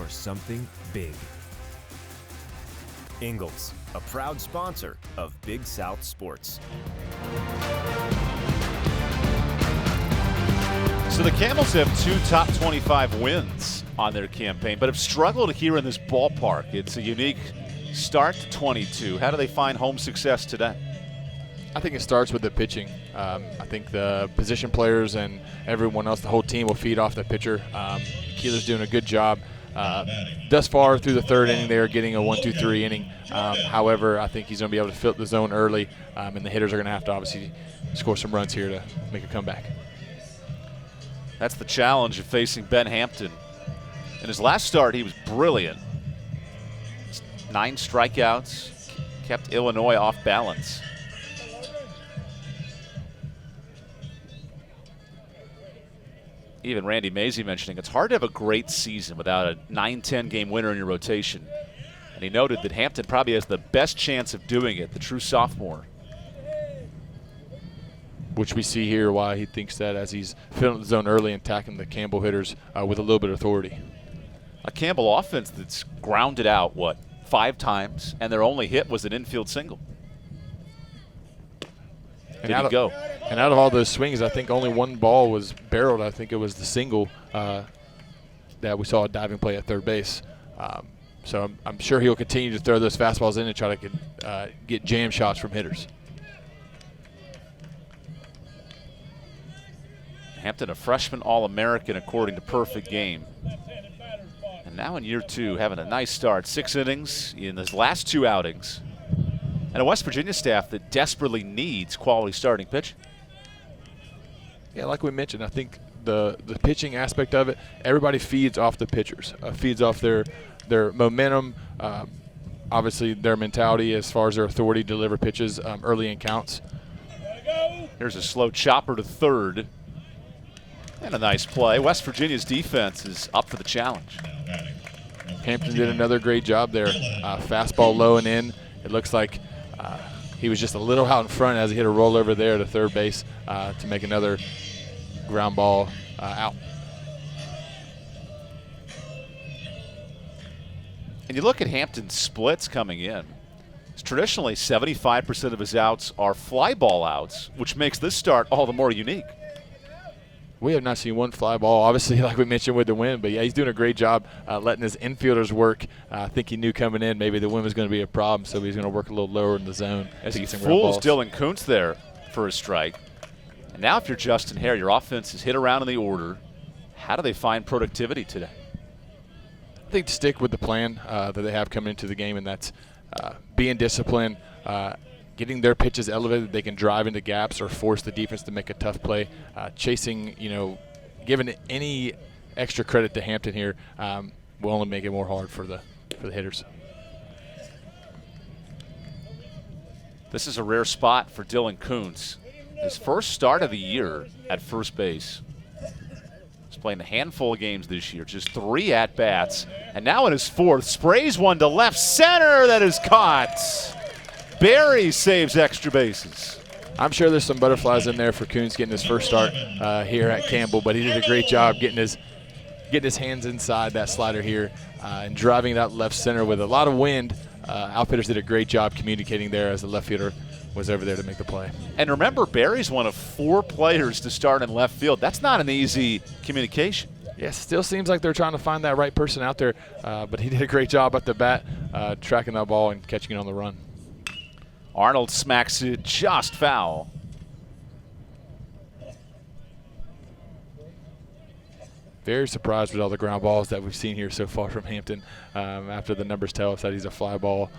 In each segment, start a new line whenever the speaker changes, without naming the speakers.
for something big. Ingles, a proud sponsor of Big South Sports.
So the Camels have 2 top 25 wins on their campaign, but have struggled here in this ballpark. It's a unique start to 22. How do they find home success today?
I think it starts with the pitching. I think the position players and everyone else, the whole team, will feed off the pitcher. Keeler's doing a good job. Thus far through the third inning, they are getting a 1-2-3 inning. However, I think he's going to be able to fill the zone early, and the hitters are going to have to obviously score some runs here to make a comeback.
That's the challenge of facing Ben Hampton. In his last start, he was brilliant. 9 strikeouts, kept Illinois off balance. Even Randy Mazey mentioning it's hard to have a great season without a 9-10 game winner in your rotation. And he noted that Hampton probably has the best chance of doing it, the true sophomore.
Which we see here why he thinks that, as he's filling the zone early and attacking the Campbell hitters with a little bit of authority.
A Campbell offense that's grounded out, 5 times, and their only hit was an infield single. Did he go?
And out of all those swings, I think only one ball was barreled. I think it was the single that we saw a diving play at third base. So I'm sure he'll continue to throw those fastballs in and try to get jam shots from hitters.
Hampton, a freshman All-American according to Perfect Game. And now in year 2, having a nice start. 6 innings in his last 2 outings. And a West Virginia staff that desperately needs quality starting pitch.
Yeah, like we mentioned, I think the pitching aspect of it, everybody feeds off the pitchers, feeds off their momentum, obviously their mentality as far as their authority to deliver pitches early in counts.
Here's a slow chopper to third. And a nice play. West Virginia's defense is up for the challenge.
Hampton did another great job there. Fastball low and in. It looks like he was just a little out in front as he hit a rollover there to third base to make another ground ball out.
And you look at Hampton's splits coming in. Traditionally, 75% of his outs are fly ball outs, which makes this start all the more unique.
We have not seen one fly ball, obviously, like we mentioned with the wind. But, yeah, he's doing a great job letting his infielders work. I think he knew coming in maybe the wind was going to be a problem, so he's going to work a little lower in the zone.
As he fools Dylan Kuntz there for a strike. And now if you're Justin Hare, your offense is hit around in the order. How do they find productivity today?
I think to stick with the plan that they have coming into the game, and that's being disciplined, getting their pitches elevated. They can drive into gaps or force the defense to make a tough play. Chasing, giving any extra credit to Hampton here will only make it more hard for the hitters.
This is a rare spot for Dylan Kuntz. His first start of the year at first base. He's playing a handful of games this year, just 3 at-bats. And now in his 4th, sprays one to left center that is caught. Barry saves extra bases.
I'm sure there's some butterflies in there for Kuntz getting his first start here at Campbell, but he did a great job getting his hands inside that slider here and driving that left center with a lot of wind. Outfitters did a great job communicating there as the left fielder was over there to make the play.
And remember, Barry's one of 4 players to start in left field. That's not an easy communication.
Yeah, still seems like they're trying to find that right person out there, but he did a great job at the bat, tracking that ball and catching it on the run.
Arnold smacks it just foul.
Very surprised with all the ground balls that we've seen here so far from Hampton. After the numbers tell us that he's a fly ball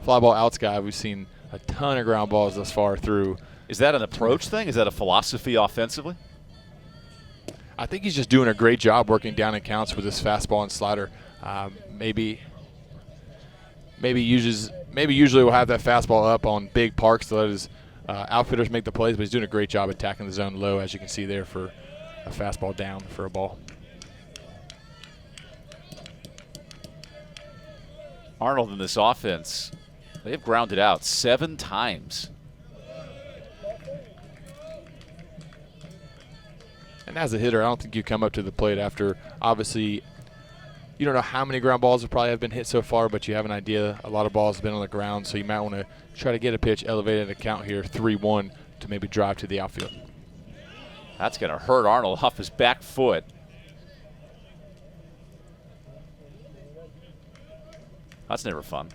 outs guy, we've seen a ton of ground balls thus far through.
Is that an approach thing? Is that a philosophy offensively?
I think he's just doing a great job working down in counts with his fastball and slider. Maybe usually we'll have that fastball up on big parks to let his outfitters make the plays, but he's doing a great job attacking the zone low, as you can see there, for a fastball down for a ball.
Arnold in this offense, they've grounded out 7 times.
And as a hitter, I don't think you come up to the plate after obviously You don't know how many ground balls have probably been hit so far, but you have an idea. A lot of balls have been on the ground, so you might want to try to get a pitch elevated and count here 3-1 to maybe drive to the outfield.
That's going to hurt Arnold off his back foot. That's never fun.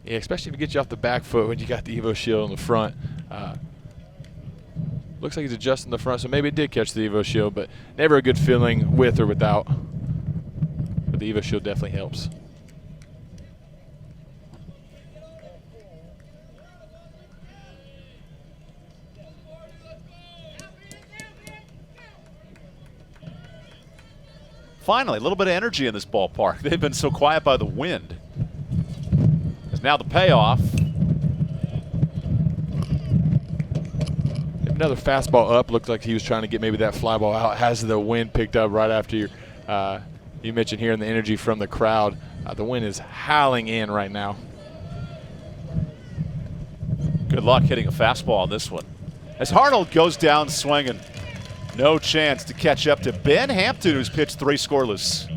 Yeah, especially if it gets you off the back foot when you got the Evo Shield on the front. Looks like he's adjusting the front, so maybe it did catch the Evo Shield, but never a good feeling with or without. But the Evo Shield definitely helps.
Finally, a little bit of energy in this ballpark. They've been so quiet by the wind. There's now the payoff.
Another fastball up. Looked like he was trying to get maybe that fly ball out. Has the wind picked up right after you mentioned hearing the energy from the crowd. The wind is howling in right now.
Good luck hitting a fastball on this one. As Arnold goes down swinging, no chance to catch up to Ben Hampton, who's pitched 3 scoreless.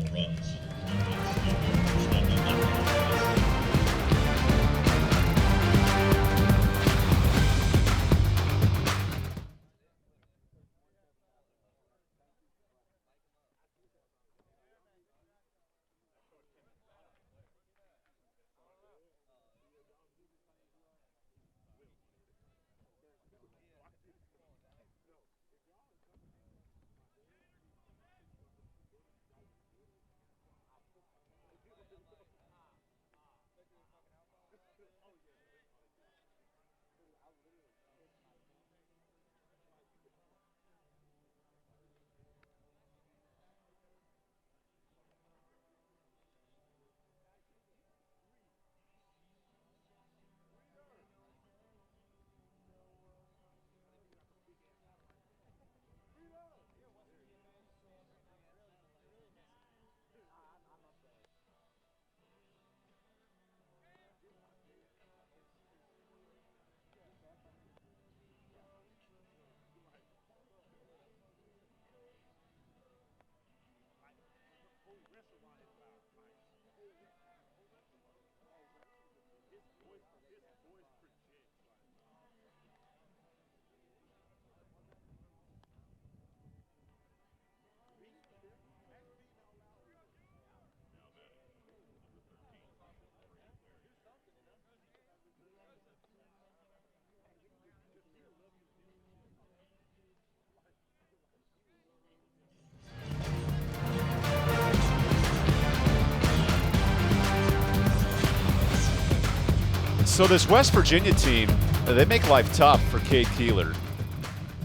So this West Virginia team, they make life tough for Cade Keeler.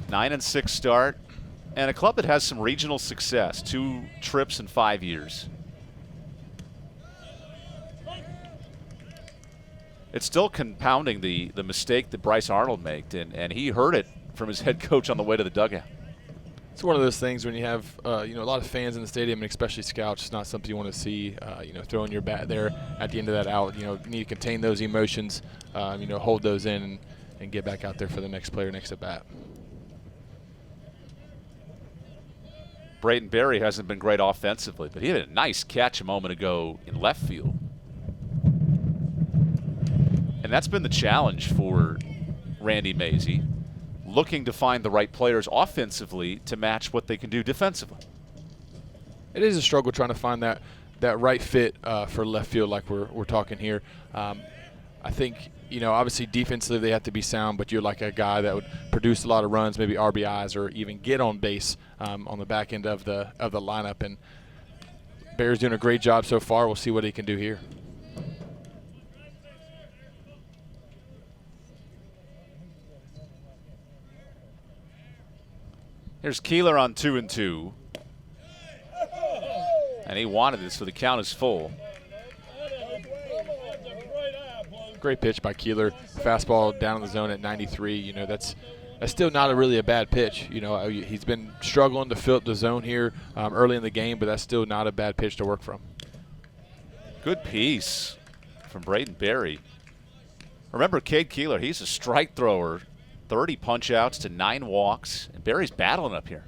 9-6 start, and a club that has some regional success, 2 trips in 5 years. It's still compounding the mistake that Bryce Arnold made, and he heard it from his head coach on the way to the dugout.
It's one of those things when you have a lot of fans in the stadium, and especially scouts. It's not something you want to see. Throwing your bat there at the end of that out. You need to contain those emotions. Hold those in and get back out there for the next player next at bat.
Braden Berry hasn't been great offensively, but he had a nice catch a moment ago in left field. And that's been the challenge for Randy Mazey, looking to find the right players offensively to match what they can do defensively.
It is a struggle trying to find that right fit for left field like we're talking here. I think, obviously defensively they have to be sound, but you're like a guy that would produce a lot of runs, maybe RBIs, or even get on base on the back end of the lineup. And Bear's doing a great job so far. We'll see what he can do here.
Here's Keeler on 2-2. And he wanted this, so the count is full.
Great pitch by Keeler. Fastball down in the zone at 93. That's still not really a bad pitch. He's been struggling to fill up the zone here early in the game, but that's still not a bad pitch to work from.
Good piece from Braden Berry. Remember, Cade Keeler, he's a strike thrower. 30 punch-outs to 9 walks, and Berry's battling up here.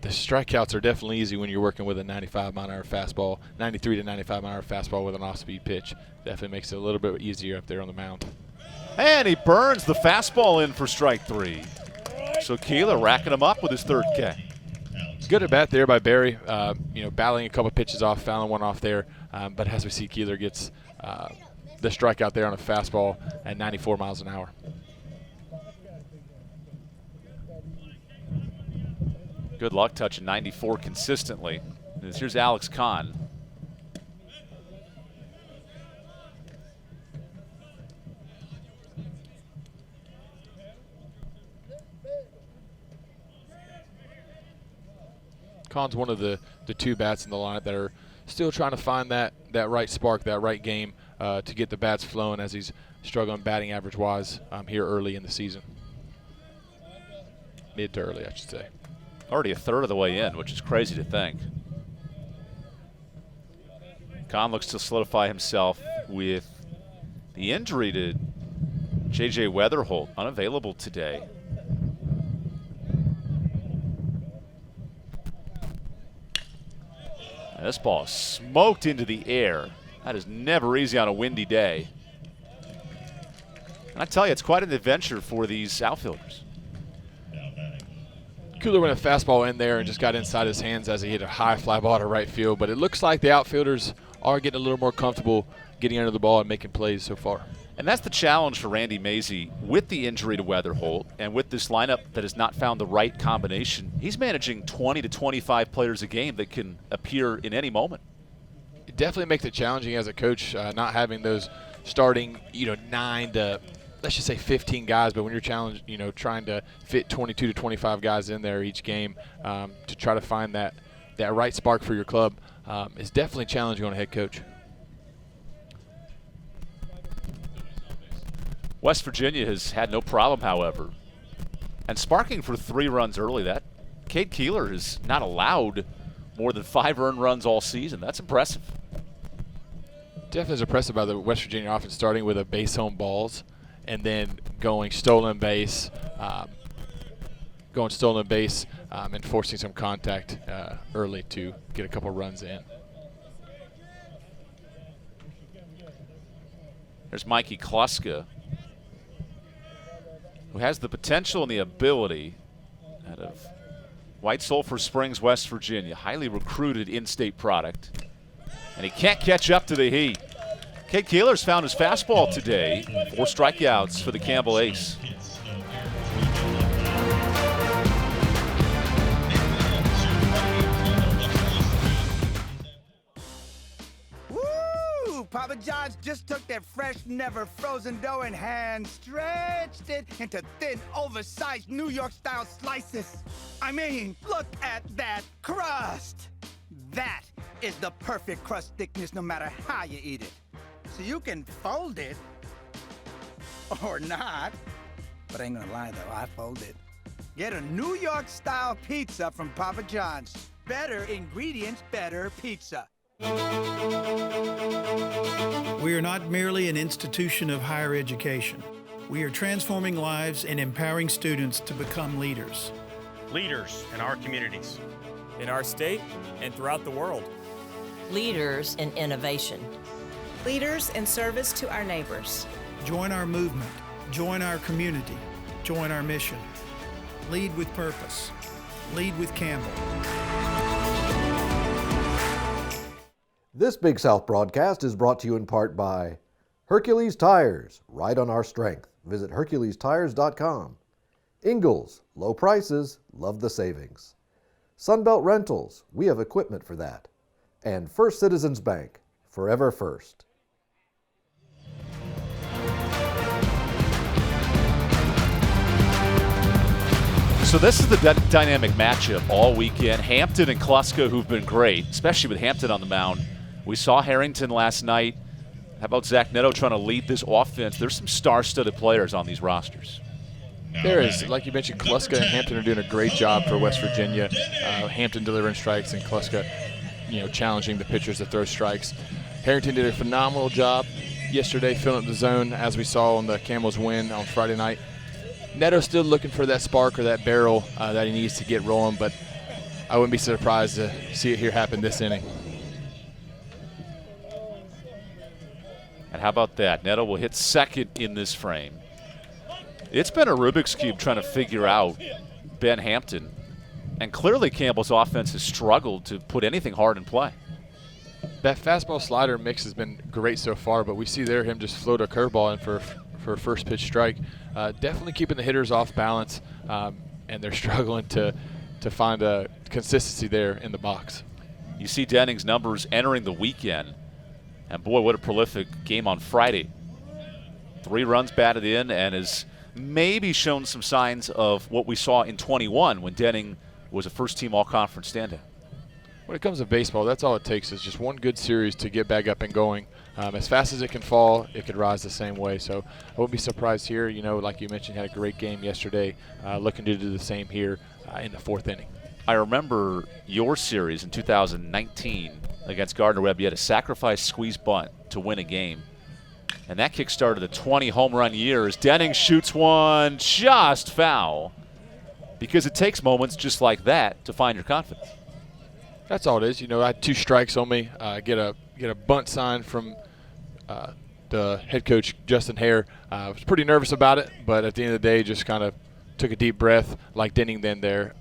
the strikeouts are definitely easy when you're working with a 95-mile-an-hour fastball, 93 to 95-mile-an-hour fastball with an off-speed pitch. Definitely makes it a little bit easier up there on the mound.
And he burns the fastball in for strike 3. So Keeler racking him up with his 3rd K.
Good at bat there by Barry. Battling a couple pitches off, fouling one off there. But as we see, Keeler gets the strikeout there on a fastball at 94 miles an hour.
Good luck touching 94 consistently. Here's Alex Kahn.
Kahn's one of the 2 bats in the lineup that are still trying to find that right spark, that right game to get the bats flowing as he's struggling batting average-wise here early in the season. Mid to early, I should say.
Already a third of the way in, which is crazy to think. Kahn looks to solidify himself with the injury to J.J. Weatherholt, unavailable today. And this ball smoked into the air. That is never easy on a windy day. And I tell you, it's quite an adventure for these outfielders.
Keeler went a fastball in there and just got inside his hands as he hit a high fly ball to right field. But it looks like the outfielders are getting a little more comfortable getting under the ball and making plays so far.
And that's the challenge for Randy Mazey with the injury to Weatherholt and with this lineup that has not found the right combination. He's managing 20 to 25 players a game that can appear in any moment.
It definitely makes it challenging as a coach, not having those starting, 9 to, let's just say 15 guys, but when you're challenged, trying to fit 22 to 25 guys in there each game to try to find that right spark for your club is definitely challenging on a head coach.
West Virginia has had no problem, however. And sparking for 3 runs early, that Cade Keeler has not allowed more than 5 earned runs all season. That's impressive.
Definitely is impressive by the West Virginia offense, starting with a base home balls and then going stolen base, and forcing some contact early to get a couple runs in.
There's Mikey Kluska, who has the potential and the ability out of White Sulphur Springs, West Virginia, highly recruited in-state product. And he can't catch up to the heat. Cade Keeler's found his fastball today. 4 strikeouts for the Campbell ace.
Papa John's just took their fresh, never frozen dough and hand stretched it into thin, oversized New York-style slices. I mean, look at that crust. That is the perfect crust thickness no matter how you eat it. So you can fold it or not. But I ain't gonna lie though, I fold it. Get a New York-style pizza from Papa John's. Better ingredients, better pizza.
We are not merely an institution of higher education. We are transforming lives and empowering students to become leaders.
Leaders in our communities,
in our state, and throughout the world.
Leaders in innovation.
Leaders in service to our neighbors.
Join our movement. Join our community. Join our mission. Lead with purpose. Lead with Campbell.
This Big South broadcast is brought to you in part by Hercules Tires, ride on our strength. Visit HerculesTires.com. Ingalls, low prices, love the savings. Sunbelt Rentals, we have equipment for that. And First Citizens Bank, forever first.
So this is the dynamic matchup all weekend. Hampton and Kluska, who've been great, especially with Hampton on the mound. We saw Harrington last night. How about Zach Neto trying to lead this offense? There's some star-studded players on these rosters.
There is. Like you mentioned, Kluska and Hampton are doing a great job for West Virginia. Hampton delivering strikes and Kluska, challenging the pitchers to throw strikes. Harrington did a phenomenal job yesterday filling up the zone, as we saw on the Camels win on Friday night. Neto's still looking for that spark or that barrel that he needs to get rolling, but I wouldn't be surprised to see it here happen this inning.
And how about that? Neto will hit second in this frame. It's been a Rubik's Cube trying to figure out Ben Hampton. And clearly Campbell's offense has struggled to put anything hard in play.
That fastball slider mix has been great so far, but we see there him just float a curveball in for a first pitch strike. Definitely keeping the hitters off balance, and they're struggling to find a consistency there in the box.
You see Denning's numbers entering the weekend, and boy, what a prolific game on Friday. 3 runs batted in, and has maybe shown some signs of what we saw in 21 when Denning was a first-team all-conference standout.
When it comes to baseball, that's all it takes is just one good series to get back up and going. As fast as it can fall, it could rise the same way. So I won't be surprised here. You know, like you mentioned, had a great game yesterday. Looking to do the same here in the 4th inning.
I remember your series in 2019 against Gardner-Webb. You had a sacrifice squeeze bunt to win a game. And that kick-started a 20-home-run year as Denning shoots one just foul, because it takes moments just like that to find your confidence.
That's all it is. You know, I had 2 strikes on me. Get a bunt sign from the head coach, Justin Hare. I was pretty nervous about it, but at the end of the day, just kind of took a deep breath like Denning did there.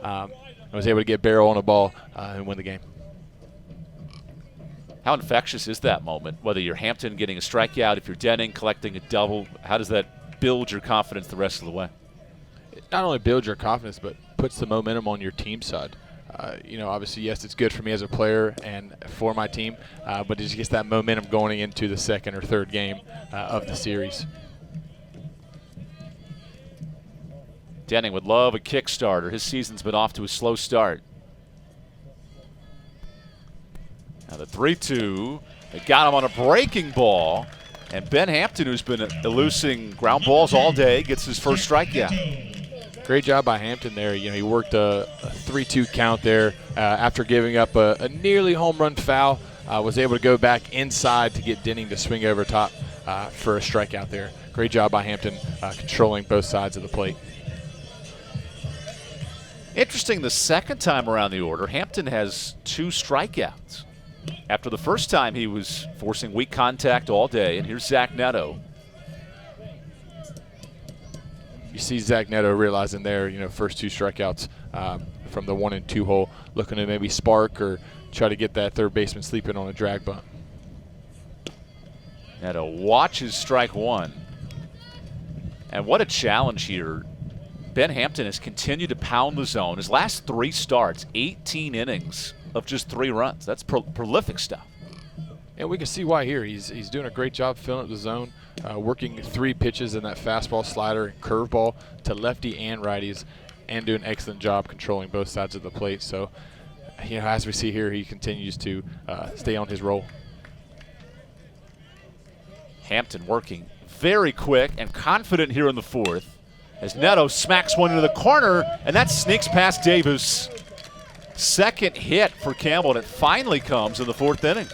I was able to get barrel on the ball and win the game.
How infectious is that moment? Whether you're Hampton getting a strikeout, if you're Denning collecting a double, how does that build your confidence the rest of the way?
It not only builds your confidence, but puts the momentum on your team side. You know, obviously, yes, it's good for me as a player and for my team, but it just gets that momentum going into the 2nd or 3rd game of the series.
Denning would love a kickstarter. His season's been off to a slow start. Now the 3-2, they got him on a breaking ball, and Ben Hampton, who's been elusing ground balls all day, gets his first strikeout.
Great job by Hampton there. You know, he worked a 3-2 count there after giving up a nearly home run foul. Was able to go back inside to get Denning to swing over top for a strikeout there. Great job by Hampton controlling both sides of the plate.
Interesting, the second time around the order, Hampton has 2 strikeouts. After the first time, he was forcing weak contact all day, and here's Zach Neto.
You see Zach Neto realizing there, you know, first 2 strikeouts from the 1 and 2 hole, looking to maybe spark or try to get that third baseman sleeping on a drag bunt.
Neto watches strike 1. And what a challenge here. Ben Hampton has continued to pound the zone. His last 3 starts, 18 innings of just 3 runs. That's prolific stuff.
And we can see why here. He's doing a great job filling up the zone, working 3 pitches in that fastball, slider, and curveball to lefty and righties, and doing an excellent job controlling both sides of the plate. So, you know, as we see here, he continues to stay on his roll.
Hampton working very quick and confident here in the 4th as Neto smacks one into the corner, and that sneaks past Davis. Second hit for Campbell, and it finally comes in the 4th inning.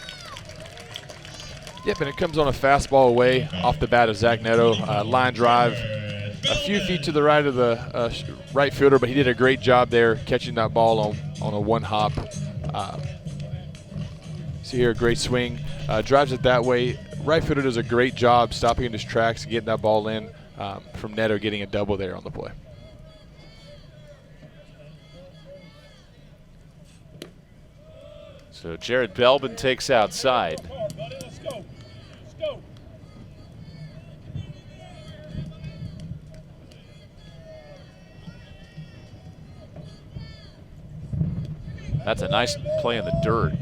Yep, and it comes on a fastball away off the bat of Zach Neto. Line drive a few feet to the right of the right fielder, but he did a great job there catching that ball on a 1 hop. See here, a great swing. Drives it that way. Right fielder does a great job stopping in his tracks, getting that ball in from Neto, getting a double there on the play.
So Jared Belbin takes outside. That's a nice play in the dirt.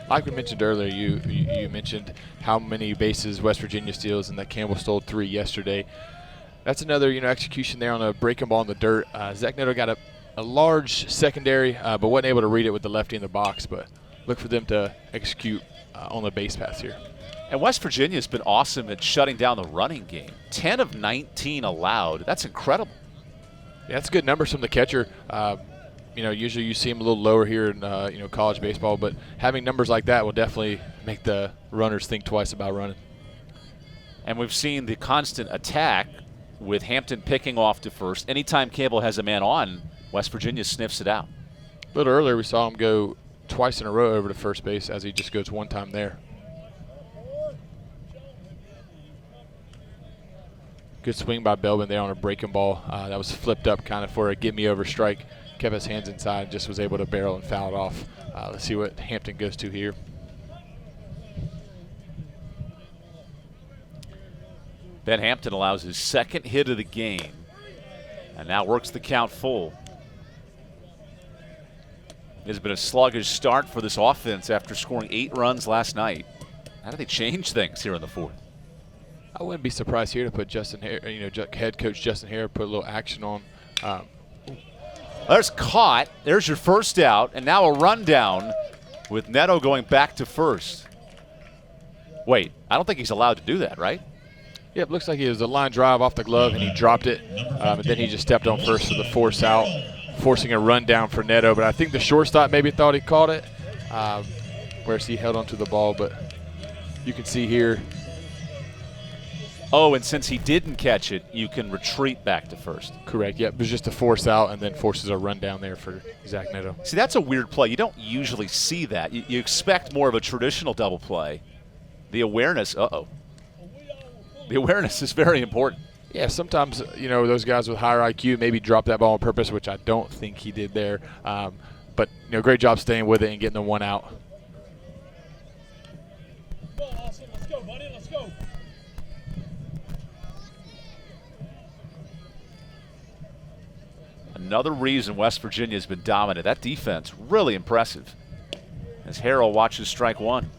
Like we mentioned earlier, you mentioned how many bases West Virginia steals and that Campbell stole 3 yesterday. That's another, you know, execution there on a breaking ball in the dirt. Zach Neto got a large secondary, but wasn't able to read it with the lefty in the box. But look for them to execute on the base paths here.
And West Virginia's been awesome at shutting down the running game. 10 of 19 allowed. That's incredible.
Yeah, that's good numbers from the catcher. You know, usually you see him a little lower here in you know, college baseball, but having numbers like that will definitely make the runners think twice about running.
And we've seen the constant attack with Hampton picking off to first. Anytime Campbell has a man on, West Virginia sniffs it out.
A little earlier, we saw him go twice in a row over to first base as he just goes one time there. Good swing by Belbin there on a breaking ball. That was flipped up kind of for a get-me-over strike. Kept his hands inside and just was able to barrel and foul it off. Let's see what Hampton goes to here.
Ben Hampton allows his second hit of the game and now works the count full. It has been a sluggish start for this offense after scoring 8 runs last night. How do they change things here in the fourth?
I wouldn't be surprised here to put Justin Hare, head coach Justin Hare, put a little action on.
There's caught. There's your first out, and now a rundown with Neto going back to first. Wait, I don't think he's allowed to do that, right?
Yeah, it looks like it was a line drive off the glove, and he dropped it, and then he just stepped on first for the force out, forcing a rundown for Neto. But I think the shortstop maybe thought he caught it, whereas he held onto the ball. But you can see here.
Oh, and since he didn't catch it, you can retreat back to first.
Correct, yep. It was just a force out and then forces a run down there for Zach Neto.
See, that's a weird play. You don't usually see that. You expect more of a traditional double play. The awareness, the awareness is very important.
Yeah, sometimes, those guys with higher IQ maybe drop that ball on purpose, which I don't think he did there. But, great job staying with it and getting the one out.
Let's go, buddy. Let's go.
Another reason West Virginia has been dominant. That defense, really impressive. As Harrell watches strike one.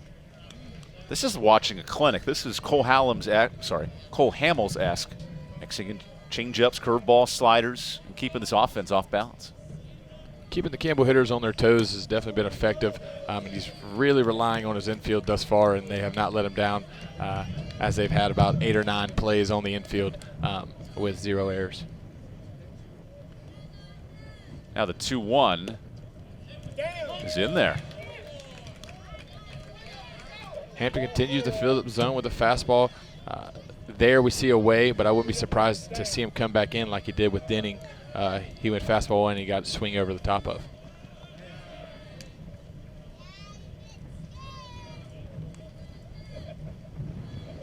This is watching a clinic. This is Cole Hamels-esque. Mixing in change-ups, curveballs, sliders, and keeping this offense off balance.
Keeping the Campbell hitters on their toes has definitely been effective. And he's really relying on his infield thus far, and they have not let him down as they've had about 8 or 9 plays on the infield with 0 errors.
Now the 2-1 is in there.
Hampton continues to fill the zone with a fastball. There we see a way, but I wouldn't be surprised to see him come back in like he did with Denning. He went fastball and he got a swing over the top of.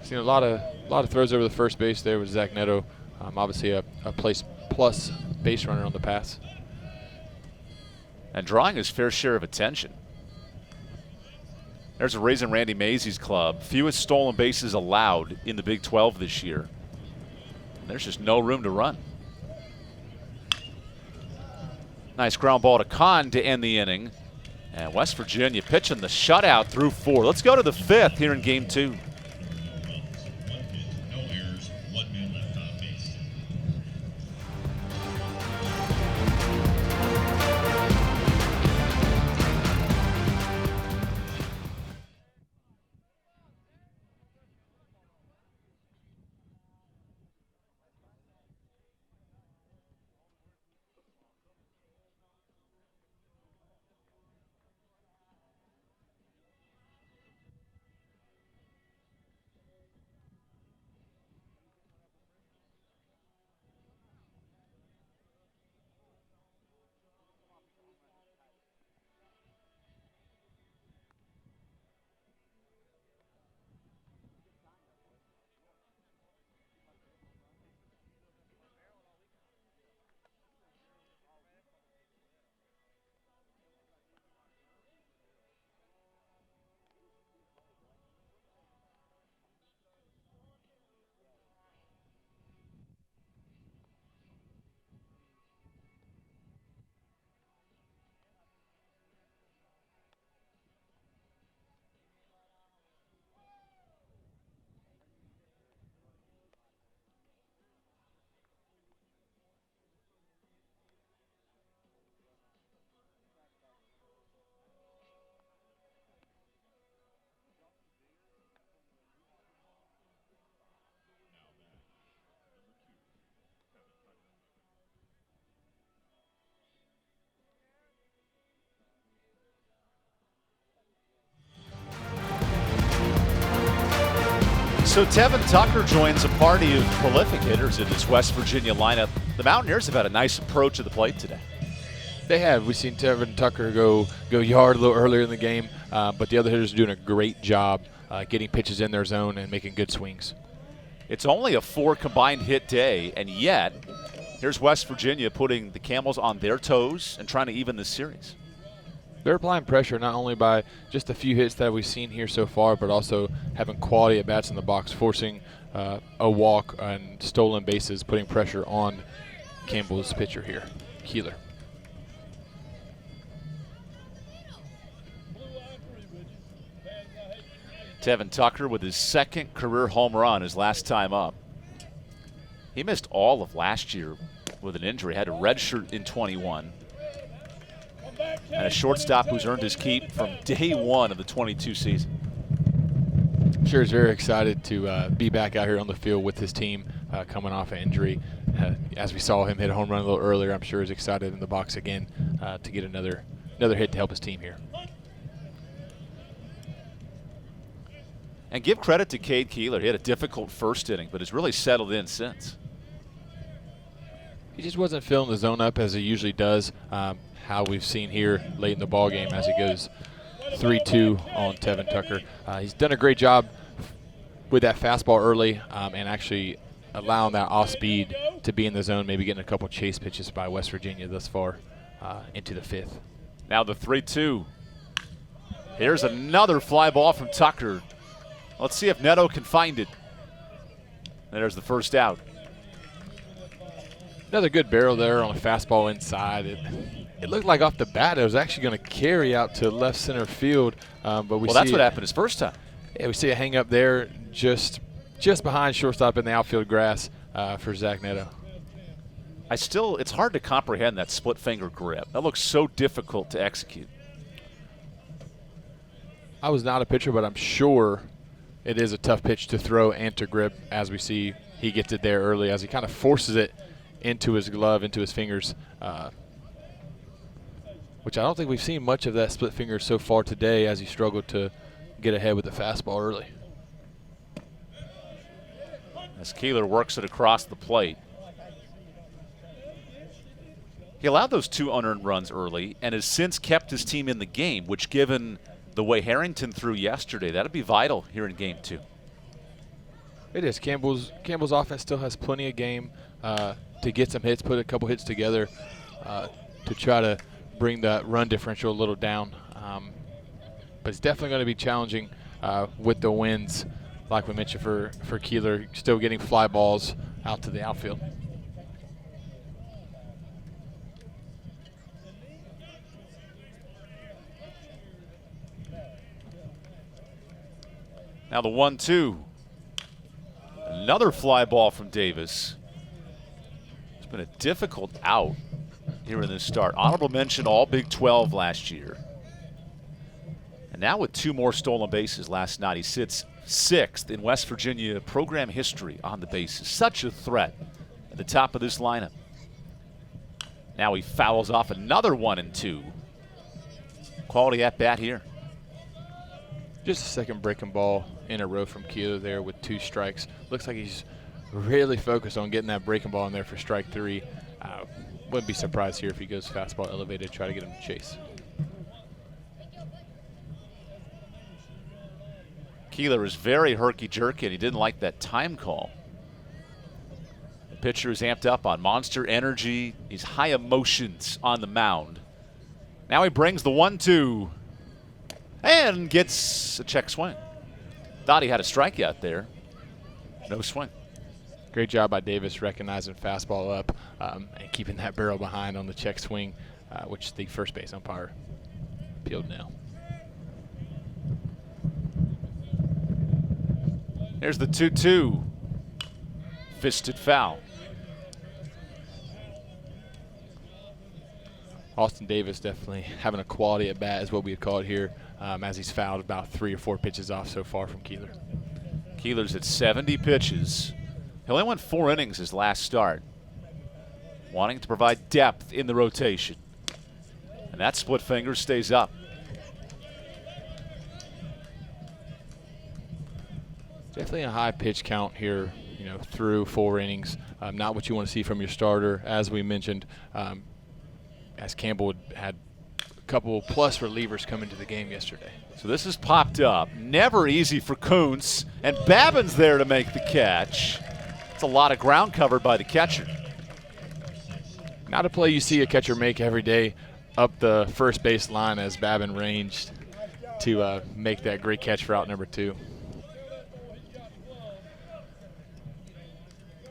Seen a lot of throws over the first base there with Zach Neto. Obviously a place plus base runner on the pass.
And drawing his fair share of attention. There's a Raisin Randy Mazey's club. Fewest stolen bases allowed in the Big 12 this year. And there's just no room to run. Nice ground ball to Kahn to end the inning. And West Virginia pitching the shutout through 4. Let's go to the 5th here in Game 2. So Tevin Tucker joins a party of prolific hitters in this West Virginia lineup. The Mountaineers have had a nice approach to the plate today.
They have. We've seen Tevin Tucker go yard a little earlier in the game, but the other hitters are doing a great job getting pitches in their zone and making good swings.
It's only a 4 combined hit day, and yet here's West Virginia putting the Camels on their toes and trying to even this series.
They're applying pressure not only by just a few hits that we've seen here so far, but also having quality at bats in the box, forcing a walk and stolen bases, putting pressure on Campbell's pitcher here, Keeler.
Tevin Tucker with his 2nd career home run his last time up. He missed all of last year with an injury, had a redshirt in 21. And a shortstop who's earned his keep from day 1 of the 22 season.
Sure is very excited to be back out here on the field with his team coming off an injury. As we saw him hit a home run a little earlier, I'm sure he's excited in the box again to get another hit to help his team here.
And give credit to Cade Keeler. He had a difficult first inning, but has really settled in since.
He just wasn't filling the zone up as he usually does, how we've seen here late in the ball game as he goes 3-2 on Tevin Tucker. He's done a great job with that fastball early and actually allowing that off speed to be in the zone, maybe getting a couple chase pitches by West Virginia thus far into the 5th.
Now the 3-2. Here's another fly ball from Tucker. Let's see if Neto can find it. There's the first out.
Another good barrel there on a fastball inside. It looked like off the bat it was actually going to carry out to left center field, but we see
that's what happened his first time.
Yeah, we see a hang up there just behind shortstop in the outfield grass for Zach Neto.
It's hard to comprehend that split finger grip. That looks so difficult to execute.
I was not a pitcher, but I'm sure it is a tough pitch to throw and to grip, as we see he gets it there early as he kind of forces it into his glove, into his fingers, which I don't think we've seen much of that split finger so far today as he struggled to get ahead with the fastball early.
As Keeler works it across the plate. He allowed those 2 unearned runs early and has since kept his team in the game, which given the way Harrington threw yesterday, that'd be vital here in Game 2.
It is. Campbell's offense still has plenty of game to get some hits, put a couple hits together to try to bring that run differential a little down. But it's definitely going to be challenging with the winds, like we mentioned, for Keeler, still getting fly balls out to the outfield.
Now the 1-2. Another fly ball from Davis. It's been a difficult out here in this start. Honorable mention all Big 12 last year. And now with 2 more stolen bases last night, he sits 6th in West Virginia program history on the bases. Such a threat at the top of this lineup. Now he fouls off another 1-2. Quality at bat here.
Just a second breaking ball in a row from Keeler there with 2 strikes. Looks like he's really focused on getting that breaking ball in there for strike 3. Wouldn't be surprised here if he goes fastball elevated, try to get him to chase.
Keeler is very herky-jerky, and he didn't like that time call. The pitcher is amped up on monster energy. He's high emotions on the mound. Now he brings the 1-2 and gets a check swing. Thought he had a strikeout there. No swing.
Great job by Davis recognizing fastball up and keeping that barrel behind on the check swing, which the first base umpire peeled now.
Here's the 2-2. Fisted foul.
Austin Davis definitely having a quality at bat is what we'd call it here, as he's fouled about 3 or 4 pitches off so far from Keeler.
Keeler's at 70 pitches. He only went 4 innings his last start, wanting to provide depth in the rotation. And that split finger stays up.
Definitely a high pitch count here, through 4 innings. Not what you want to see from your starter, as we mentioned, as Campbell had a couple plus relievers come into the game yesterday.
So this has popped up. Never easy for Kuntz, and Babin's there to make the catch. It's a lot of ground covered by the catcher.
Not a play you see a catcher make every day up the first base line as Babin ranged to make that great catch for out number 2.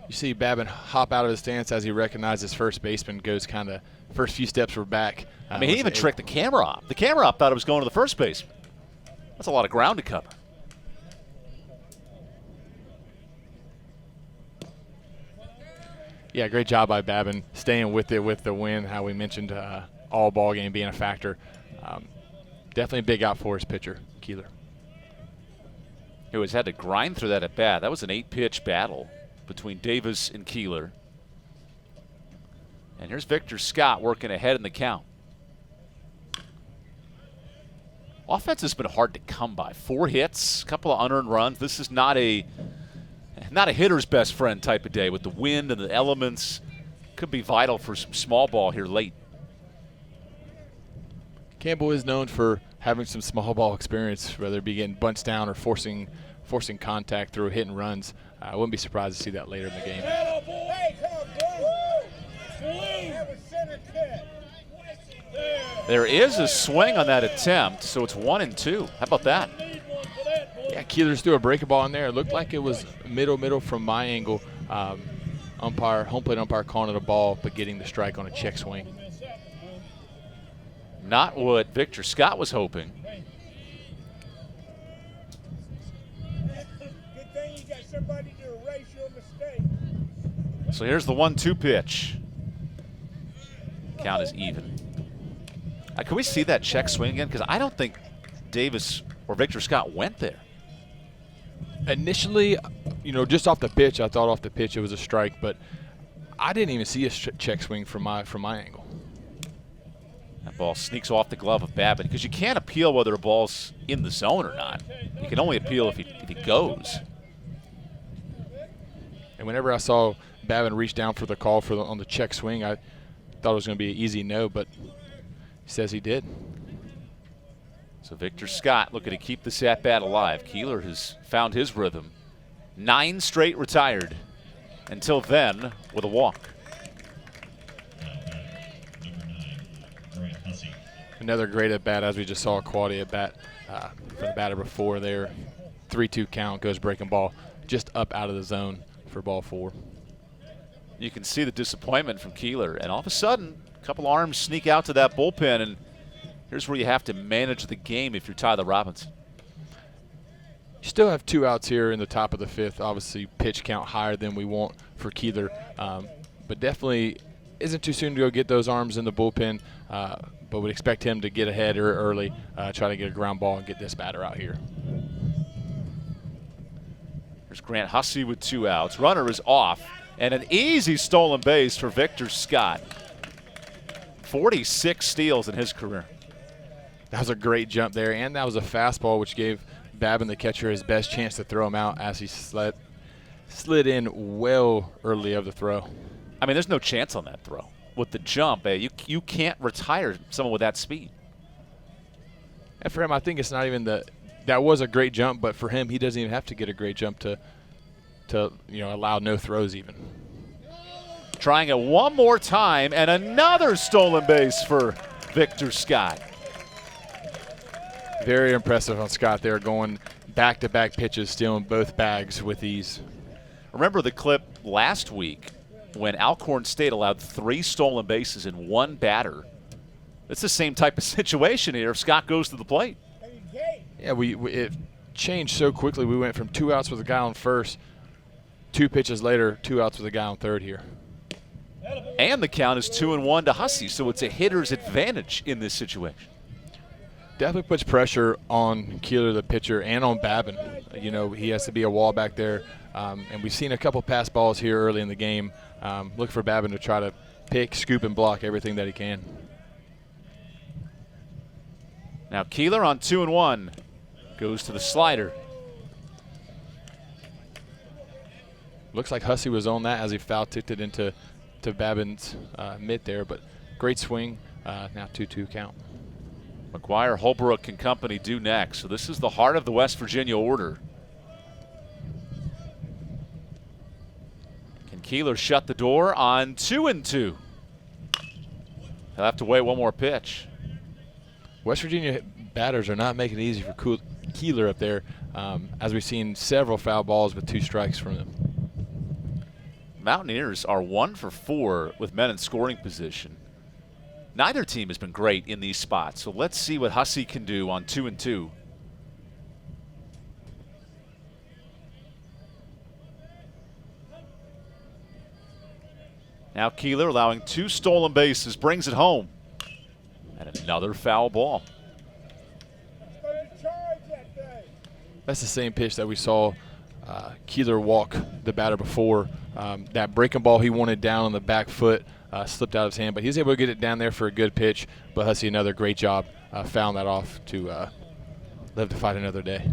You see Babin hop out of his stance as he recognizes first baseman, goes kind of first few steps were back.
I mean, he even tricked the camera op. The camera op thought it was going to the first baseman. That's a lot of ground to cover.
Yeah, great job by Babin staying with it with the win, how we mentioned all ball game being a factor. Definitely a big out for his pitcher, Keeler.
Who has had to grind through that at bat. That was an 8-pitch battle between Davis and Keeler. And here's Victor Scott working ahead in the count. Offense has been hard to come by. 4 hits, a couple of unearned runs. This is not a hitter's best friend type of day with the wind and the elements. Could be vital for some small ball here late.
Campbell is known for having some small ball experience, whether it be getting bunched down or forcing contact through hit and runs. I wouldn't be surprised to see that later in the game.
There is a swing on that attempt, so it's 1-2. How about that?
Yeah, Keeler's threw a breaking ball in there. It looked like it was middle from my angle. Home plate umpire calling it a ball, but getting the strike on a check swing.
Not what Victor Scott was hoping. So here's the 1-2 pitch. Count is even. Can we see that check swing again? Because I don't think Davis or Victor Scott went there.
Initially, just off the pitch, I thought off the pitch it was a strike, but I didn't even see a check swing from my angle.
That ball sneaks off the glove of Babin because you can't appeal whether a ball's in the zone or not. You can only appeal if he goes.
And whenever I saw Babin reach down for the call on the check swing, I thought it was going to be an easy no, but he says he did.
So Victor Scott looking to keep this at-bat alive. Keeler has found his rhythm. 9 straight retired. Until then, with a walk.
Another great at-bat, as we just saw a quality at-bat for the batter before there. 3-2 count, goes breaking ball just up out of the zone for ball 4.
You can see the disappointment from Keeler, and all of a sudden, a couple arms sneak out to that bullpen, and here's where you have to manage the game if you're Tyler Robinson.
You still have 2 outs here in the top of the 5th. Obviously, pitch count higher than we want for Keeler, but definitely isn't too soon to go get those arms in the bullpen, but would expect him to get ahead early, try to get a ground ball and get this batter out here.
Here's Grant Hussey with 2 outs. Runner is off, and an easy stolen base for Victor Scott. 46 steals in his career.
That was a great jump there, and that was a fastball, which gave Babin, the catcher, his best chance to throw him out as he slid in well early of the throw.
I mean, there's no chance on that throw. With the jump, you can't retire someone with that speed.
And for him, I think it's not even that was a great jump, but for him, he doesn't even have to get a great jump to allow no throws even.
Trying it one more time, and another stolen base for Victor Scott.
Very impressive on Scott there, going back-to-back pitches, stealing both bags with ease.
Remember the clip last week when Alcorn State allowed 3 stolen bases in 1 batter? It's the same type of situation here if Scott goes to the plate.
Yeah, it changed so quickly. We went from 2 outs with a guy on first, 2 pitches later, 2 outs with a guy on third here.
And the count is 2-1 to Hussey, so it's a hitter's advantage in this situation.
Definitely puts pressure on Keeler, the pitcher, and on Babin. He has to be a wall back there. And we've seen a couple pass balls here early in the game. Look for Babin to try to pick, scoop, and block everything that he can.
Now Keeler on 2-1 goes to the slider.
Looks like Hussey was on that as he foul tipped it into Babin's mitt there, but great swing. Now 2-2 count.
McGuire, Holbrook, and company due next. So this is the heart of the West Virginia order. Can Keeler shut the door on 2-2? He'll have to wait one more pitch.
West Virginia batters are not making it easy for Keeler up there, as we've seen several foul balls with 2 strikes from them.
Mountaineers are 1 for 4 with men in scoring position. Neither team has been great in these spots, so let's see what Hussey can do on 2-2. Now Keeler allowing 2 stolen bases, brings it home. And another foul ball.
That's the same pitch that we saw Keeler walk the batter before. That breaking ball he wanted down on the back foot slipped out of his hand, but he was able to get it down there for a good pitch. But Hussey, another great job, fouling that off to live to fight another day.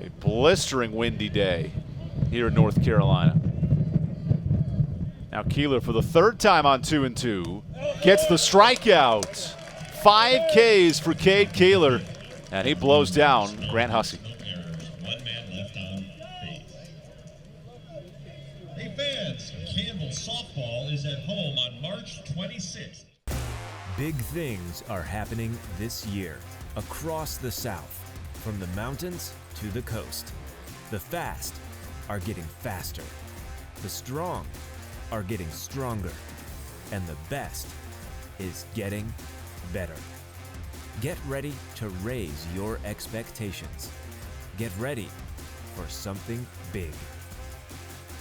A blistering windy day here in North Carolina. Now Keeler for the 3rd time on 2-2 gets the strikeout. 5 Ks for Cade Keeler, and he blows down Grant Hussey.
Hey fans, Campbell softball is at home on March 26th.
Big things are happening this year across the South, from the mountains to the coast. The fast are getting faster. The strong are getting stronger. And the best is getting better. Get ready to raise your expectations. Get ready for something big.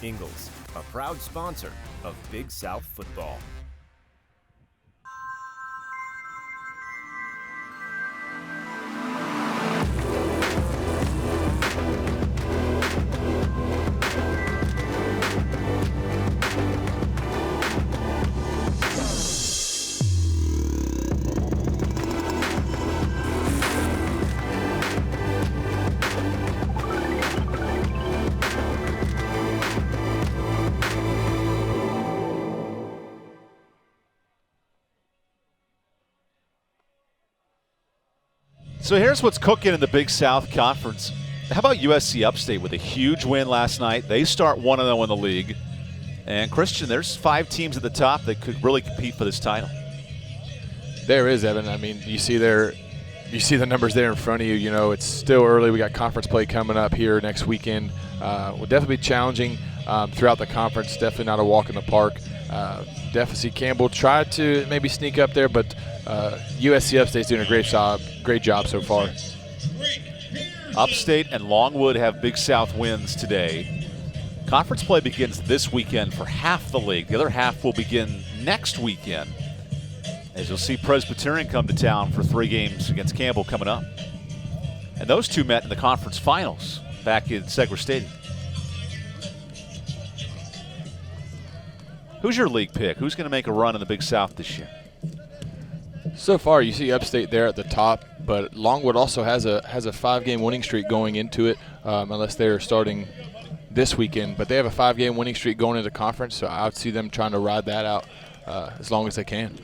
Ingalls, a proud sponsor of Big South football.
So here's what's cooking in the Big South Conference. How about USC Upstate with a huge win last night? They start 1-0 in the league. And Christian, there's 5 teams at the top that could really compete for this title.
There is, Evan. I mean, you see the numbers there in front of you. You know, it's still early. We got conference play coming up here next weekend. Will definitely be challenging throughout the conference. Definitely not a walk in the park. Definitely see Campbell try to maybe sneak up there, but USC Upstate's doing a great job so far.
Upstate and Longwood have Big South wins today. Conference play begins this weekend for half the league. The other half will begin next weekend, as you'll see Presbyterian come to town for 3 games against Campbell coming up. And those two met in the conference finals back in Segra Stadium. Who's your league pick? Who's going to make a run in the Big South this year?
So far, you see Upstate there at the top, but Longwood also has a 5-game winning streak going into it, unless they're starting this weekend. But they have a 5-game winning streak going into conference, so I would see them trying to ride that out as long as they can.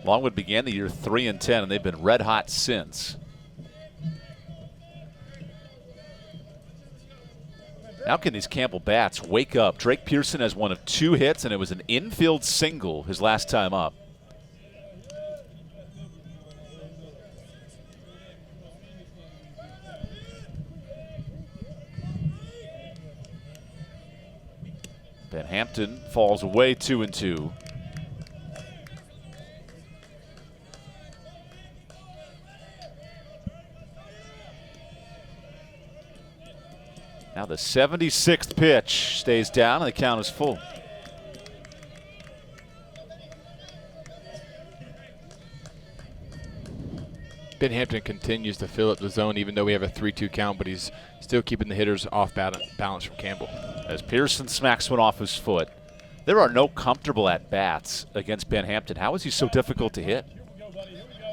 Longwood began the year 3-10, and they've been red hot since. Now can these Campbell bats wake up? Drake Pearson has 1 of 2 hits, and it was an infield single his last time up. Ben Hampton falls away 2-2. Now the 76th pitch stays down and the count is full.
Ben Hampton continues to fill up the zone even though we have a 3-2 count, but he's still keeping the hitters off balance from Campbell.
As Pearson smacks one off his foot. There are no comfortable at-bats against Ben Hampton. How is he so difficult to hit?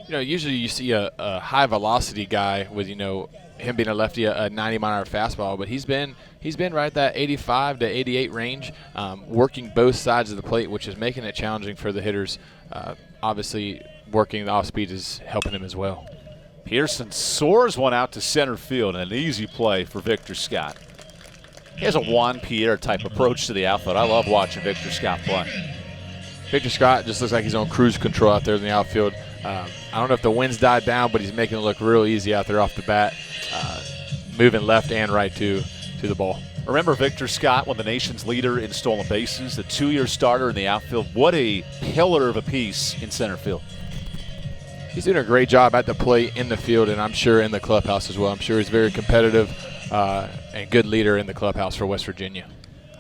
Usually you see a high velocity guy with, him being a lefty, a 90-mile-an-hour fastball, but he's been right at that 85 to 88 range, working both sides of the plate, which is making it challenging for the hitters. Obviously, working the off speed is helping him as well.
Pearson soars one out to center field, an easy play for Victor Scott. He has a Juan Pierre type approach to the outfield. I love watching Victor Scott play.
Victor Scott just looks like he's on cruise control out there in the outfield. I don't know if the wind's died down, but he's making it look real easy out there off the bat, moving left and right to the ball.
Remember Victor Scott, one of the nation's leader in stolen bases, the 2-year starter in the outfield. What a pillar of a piece in center field.
He's doing a great job at the plate, in the field, and I'm sure in the clubhouse as well. I'm sure he's very competitive and good leader in the clubhouse for West Virginia.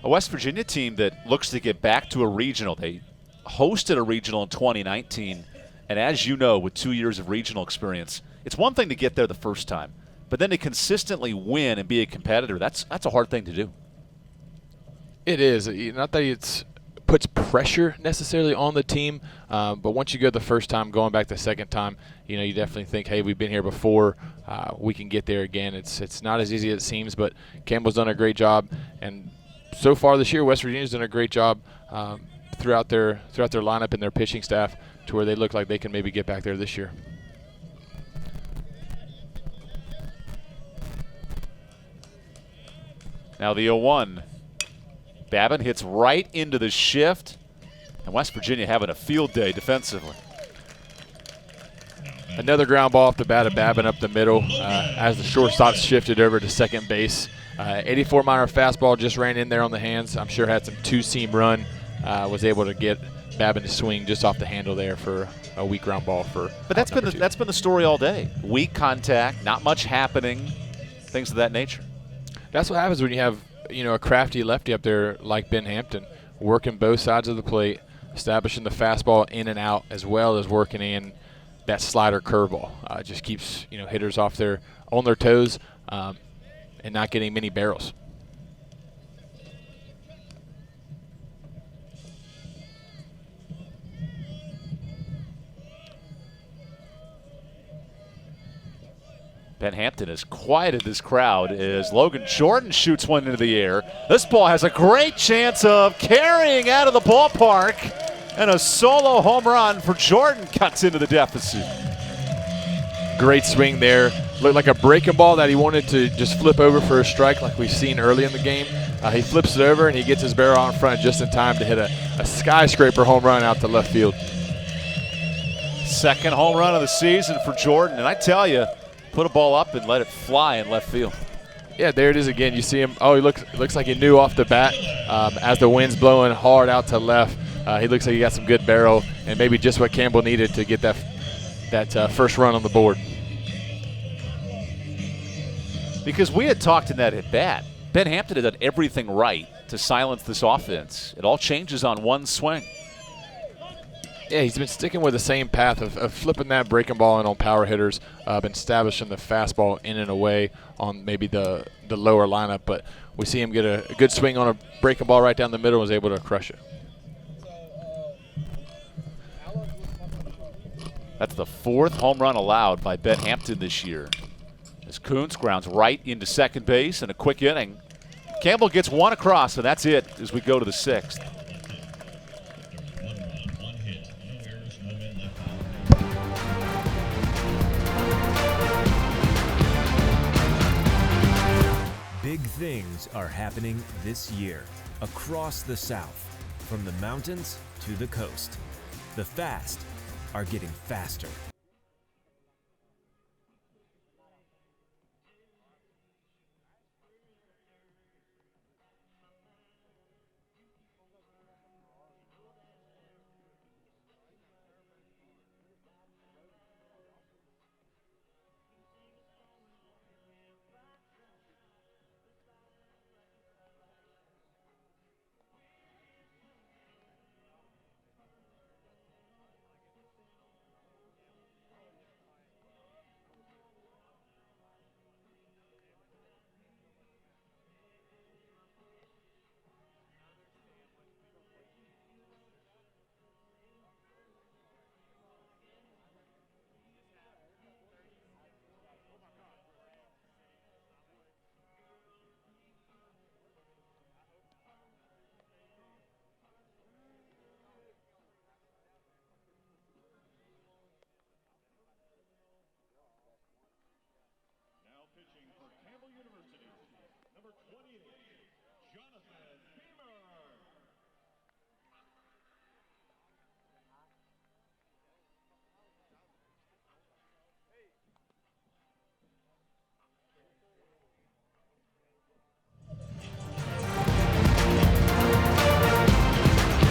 A West Virginia team that looks to get back to a regional. They hosted a regional in 2019, and as you know, with 2 years of regional experience, it's one thing to get there the first time, but then to consistently win and be a competitor, that's a hard thing to do.
It is. Not that it puts pressure necessarily on the team, but once you go the first time, going back the second time, you definitely think, hey, we've been here before, we can get there again. It's not as easy as it seems, but Campbell's done a great job, and so far this year, West Virginia's done a great job throughout their lineup and their pitching staff to where they look like they can maybe get back there this year.
Now the 0-1. Babin hits right into the shift, and West Virginia having a field day defensively.
Another ground ball off the bat of Babin up the middle as the shortstop shifted over to second base. 84-mile fastball just ran in there on the hands. I'm sure had some two-seam run. Was able to get Babin to swing just off the handle there for a weak ground ball for.
But that's been the story all day. Weak contact, not much happening, things of that nature.
That's what happens when you have a crafty lefty up there like Ben Hampton, working both sides of the plate, establishing the fastball in and out, as well as working in that slider curveball. It just keeps hitters on their toes and not getting many barrels.
Ben Hampton has quieted this crowd as Logan Jordan shoots one into the air. This ball has a great chance of carrying out of the ballpark, and a solo home run for Jordan cuts into the deficit.
Great swing there. Looked like a breaking ball that he wanted to just flip over for a strike like we've seen early in the game. He flips it over and he gets his barrel out in front just in time to hit a skyscraper home run out to left field.
Second home run of the season for Jordan, and I tell you, put a ball up and let it fly in left field.
Yeah, there it is again. You see him. Oh, he looks like he knew off the bat as the wind's blowing hard out to left. He looks like he got some good barrel and maybe just what Campbell needed to get that first run on the board.
Because we had talked in that at bat, Ben Hampton had done everything right to silence this offense. It all changes on one swing.
Yeah, he's been sticking with the same path of flipping that breaking ball in on power hitters, been establishing the fastball in and away on maybe the lower lineup, but we see him get a good swing on a breaking ball right down the middle and was able to crush it.
That's the fourth home run allowed by Ben Hampton this year. As Kuntz grounds right into second base in a quick inning. Campbell gets one across, and that's it as we go to the sixth.
Big things are happening this year across the South, from the mountains to the coast. The fast are getting faster.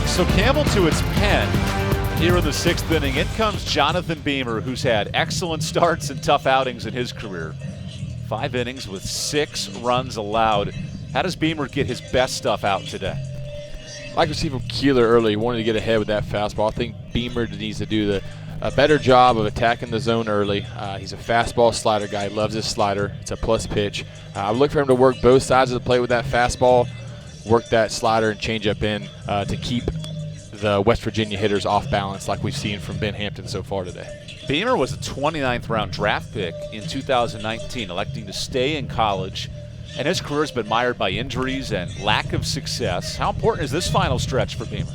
So Campbell to its pen here in the 6th inning. In comes Jonathan Beamer, who's had excellent starts and tough outings in his career. 5 innings with 6 runs allowed. How does Beamer get his best stuff out today?
Like we see from Keeler early, he wanted to get ahead with that fastball. I think Beamer needs to do a better job of attacking the zone early. He's a fastball slider guy. He loves his slider. It's a plus pitch. I would look for him to work both sides of the plate with that fastball, work that slider and change up in to keep the West Virginia hitters off balance like we've seen from Ben Hampton so far today.
Beamer was a 29th round draft pick in 2019, electing to stay in college, and his career has been mired by injuries and lack of success. How important is this final stretch for Beamer?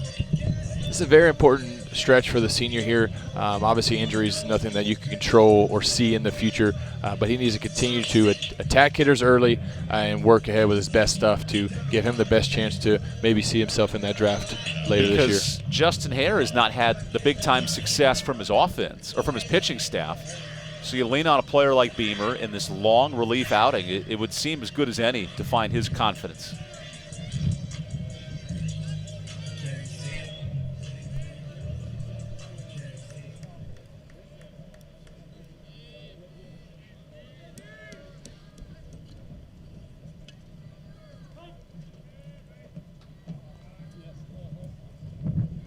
It's a very important stretch for the senior here. Obviously injuries, nothing that you can control or see in the future, but he needs to continue to attack hitters early and work ahead with his best stuff to give him the best chance to maybe see himself in that draft later this year.
Because Justin Hare has not had the big-time success from his offense or from his pitching staff. So you lean on a player like Beamer in this long relief outing. It would seem as good as any to find his confidence.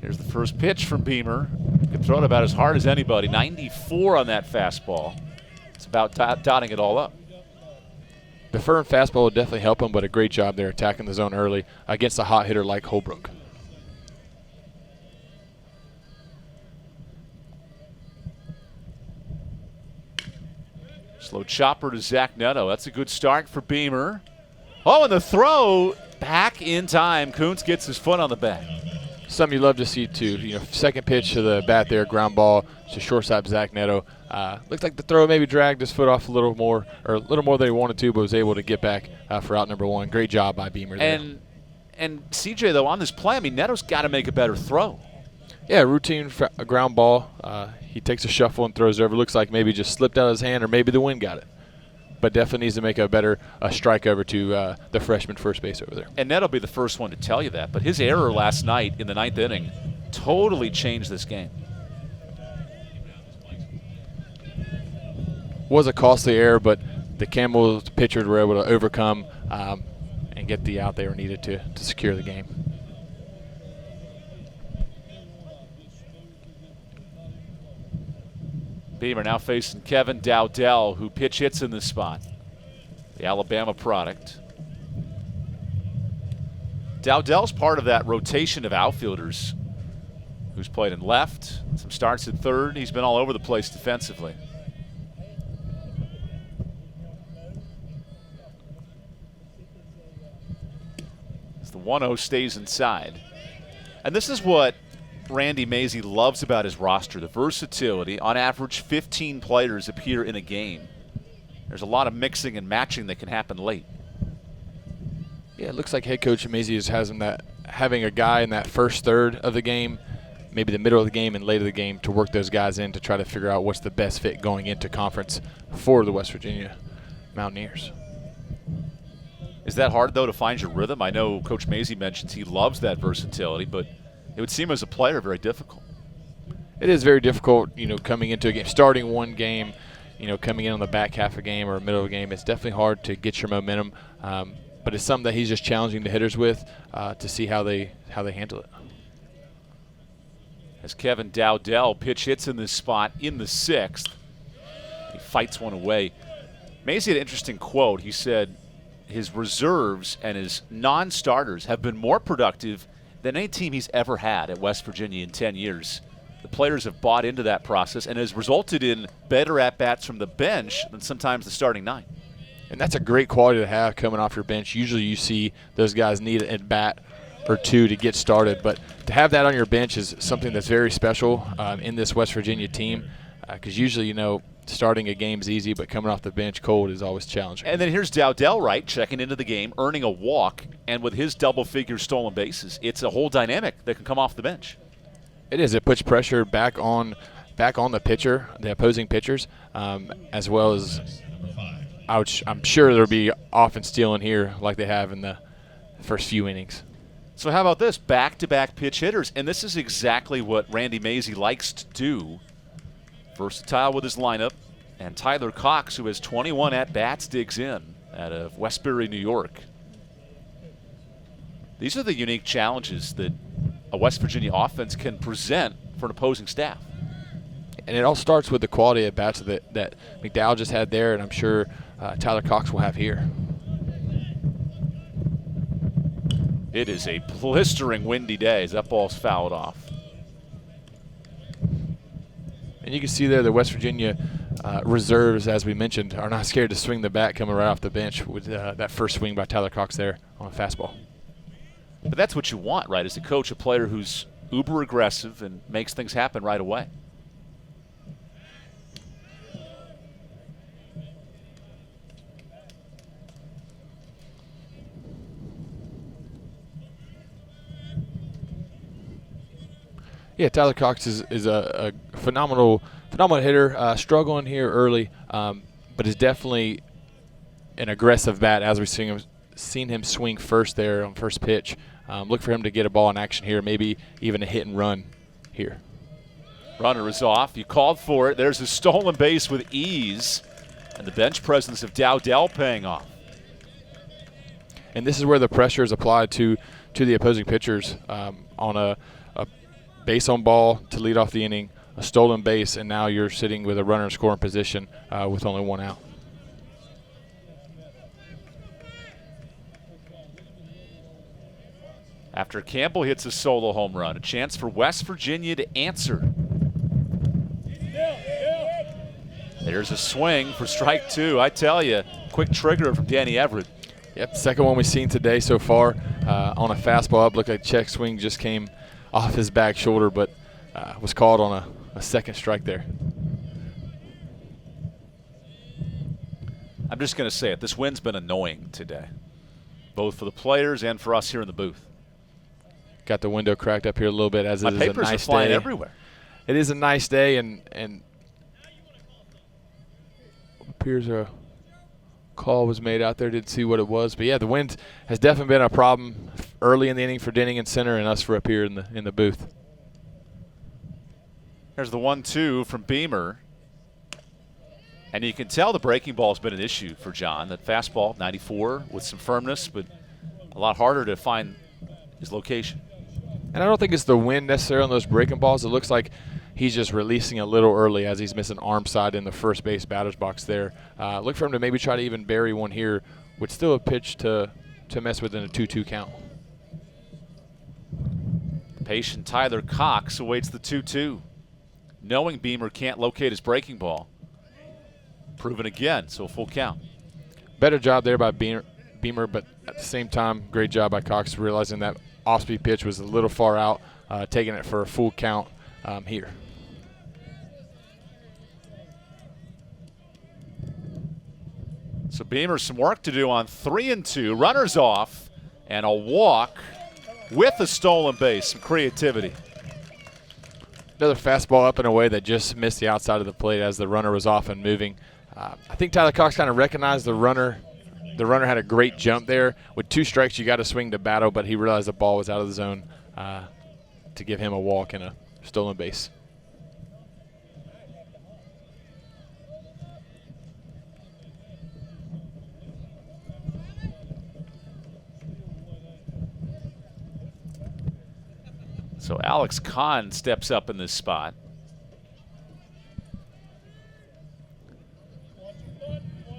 Here's the first pitch from Beamer. Can throw it about as hard as anybody. 94 on that fastball. It's about dotting it all up.
The firm fastball will definitely help him, but a great job there attacking the zone early against a hot hitter like Holbrook.
Slow chopper to Zach Neto. That's a good start for Beamer. Oh, and the throw back in time. Kuntz gets his foot on the bat.
Something you love to see too. You know, second pitch to the bat there, ground ball to shortstop Zach Neto. Looks like the throw maybe dragged his foot off a little more than he wanted to, but was able to get back for out number 1. Great job by Beamer there.
And CJ, though, on this play, I mean, Neto's got to make a better throw.
Yeah, routine ground ball. He takes a shuffle and throws it over. Looks like maybe just slipped out of his hand or maybe the wind got it. But definitely needs to make a better strike over to the freshman first base over there.
And Net'll be the first one to tell you that. But his error last night in the 9th inning totally changed this game.
Was a costly error, but the Campbell pitchers were able to overcome and get the out they were needed to secure the game.
Beamer now facing Kevin Dowdell, who pitch hits in this spot. The Alabama product. Dowdell's part of that rotation of outfielders who's played in left, some starts at third. He's been all over the place defensively. As the 1-0 stays inside. And this is what Randy Mazey loves about his roster, the versatility. On average, 15 players appear in a game. There's a lot of mixing and matching that can happen late.
Yeah, it looks like head coach Mazey is having a guy in that first third of the game, maybe the middle of the game and late of the game, to work those guys in to try to figure out what's the best fit going into conference for the West Virginia Mountaineers.
Is that hard, though, to find your rhythm? I know Coach Mazey mentions he loves that versatility, but it would seem as a player very difficult.
It is very difficult, coming into a game, starting one game, coming in on the back half of a game or middle of a game. It's definitely hard to get your momentum, but it's something that he's just challenging the hitters with to see how they handle it.
As Kevin Dowdell pitch hits in this spot in the 6th, he fights one away. Mazey had an interesting quote. He said his reserves and his non-starters have been more productive than any team he's ever had at West Virginia in 10 years. The players have bought into that process and has resulted in better at-bats from the bench than sometimes the starting 9.
And that's a great quality to have coming off your bench. Usually you see those guys need an at-bat or two to get started, but to have that on your bench is something that's very special in this West Virginia team. because usually, starting a game's easy, but coming off the bench cold is always challenging.
And then here's Dowdell Wright checking into the game, earning a walk, and with his double-figure stolen bases, it's a whole dynamic that can come off the bench.
It is. It puts pressure back on the pitcher, the opposing pitchers, as well as I'm sure there'll be offense stealing here like they have in the first few innings.
So how about this? Back-to-back pitch hitters, and this is exactly what Randy Mazey likes to do. Versatile with his lineup, and Tyler Cox, who has 21 at-bats, digs in out of Westbury, New York. These are the unique challenges that a West Virginia offense can present for an opposing staff.
And it all starts with the quality of bats that McDowell just had there, and I'm sure Tyler Cox will have here.
It is a blistering windy day as that ball's fouled off.
And you can see there the West Virginia reserves, as we mentioned, are not scared to swing the bat coming right off the bench with that first swing by Tyler Cox there on a fastball.
But that's what you want, right, is to coach a player who's uber aggressive and makes things happen right away.
Yeah, Tyler Cox is a phenomenal hitter, struggling here early, but is definitely an aggressive bat as we've seen him swing first there on first pitch. Look for him to get a ball in action here, maybe even a hit and run here.
Runner is off. You called for it. There's a stolen base with ease, and the bench presence of Dowdell paying off.
And this is where the pressure is applied to the opposing pitchers on a base on ball to lead off the inning, a stolen base, and now you're sitting with a runner in scoring position with only one out.
After Campbell hits a solo home run, a chance for West Virginia to answer. There's a swing for strike two. I tell you, quick trigger from Danny Everett.
Yep, second one we've seen today so far on a fastball up. Looked like check swing just came off his back shoulder, but was called on a second strike there.
I'm just going to say it. This wind's been annoying today, both for the players and for us here in the booth.
Got the window cracked up here a little bit as it is a nice day.
My papers are flying everywhere.
It is a nice day, and appears a call was made out there. Didn't see what it was, but yeah, the wind has definitely been a problem early in the inning for Denning and center, and us for up here in the booth.
There's the 1-2 from Beamer, and you can tell the breaking ball has been an issue for John. That fastball, 94, with some firmness, but a lot harder to find his location.
And I don't think it's the wind necessarily on those breaking balls. It looks like he's just releasing a little early as he's missing arm side in the first base batter's box there. Look for him to maybe try to even bury one here with still a pitch to mess with in a 2-2 count.
Patient Tyler Cox awaits the 2-2. Knowing Beamer can't locate his breaking ball. Proven again, so a full count.
Better job there by Beamer, but at the same time, great job by Cox realizing that off-speed pitch was a little far out, taking it for a full count here.
So Beamer, some work to do on 3-2. Runners off, and a walk with a stolen base. Some creativity.
Another fastball up and away that just missed the outside of the plate as the runner was off and moving. I think Tyler Cox kind of recognized the runner. The runner had a great jump there. With 2 strikes, you got to swing to battle, but he realized the ball was out of the zone to give him a walk and a stolen base.
So Alex Kahn steps up in this spot.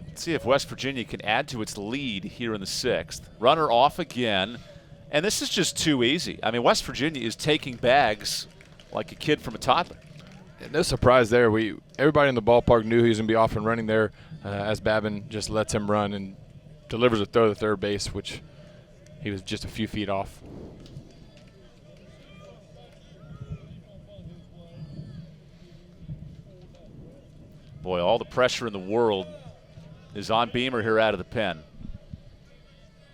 Let's see if West Virginia can add to its lead here in the 6th. Runner off again, and this is just too easy. I mean, West Virginia is taking bags like a kid from a toddler.
No surprise there. Everybody in the ballpark knew he was going to be off and running there as Babin just lets him run and delivers a throw to third base, which he was just a few feet off.
Boy, all the pressure in the world is on Beamer here out of the pen.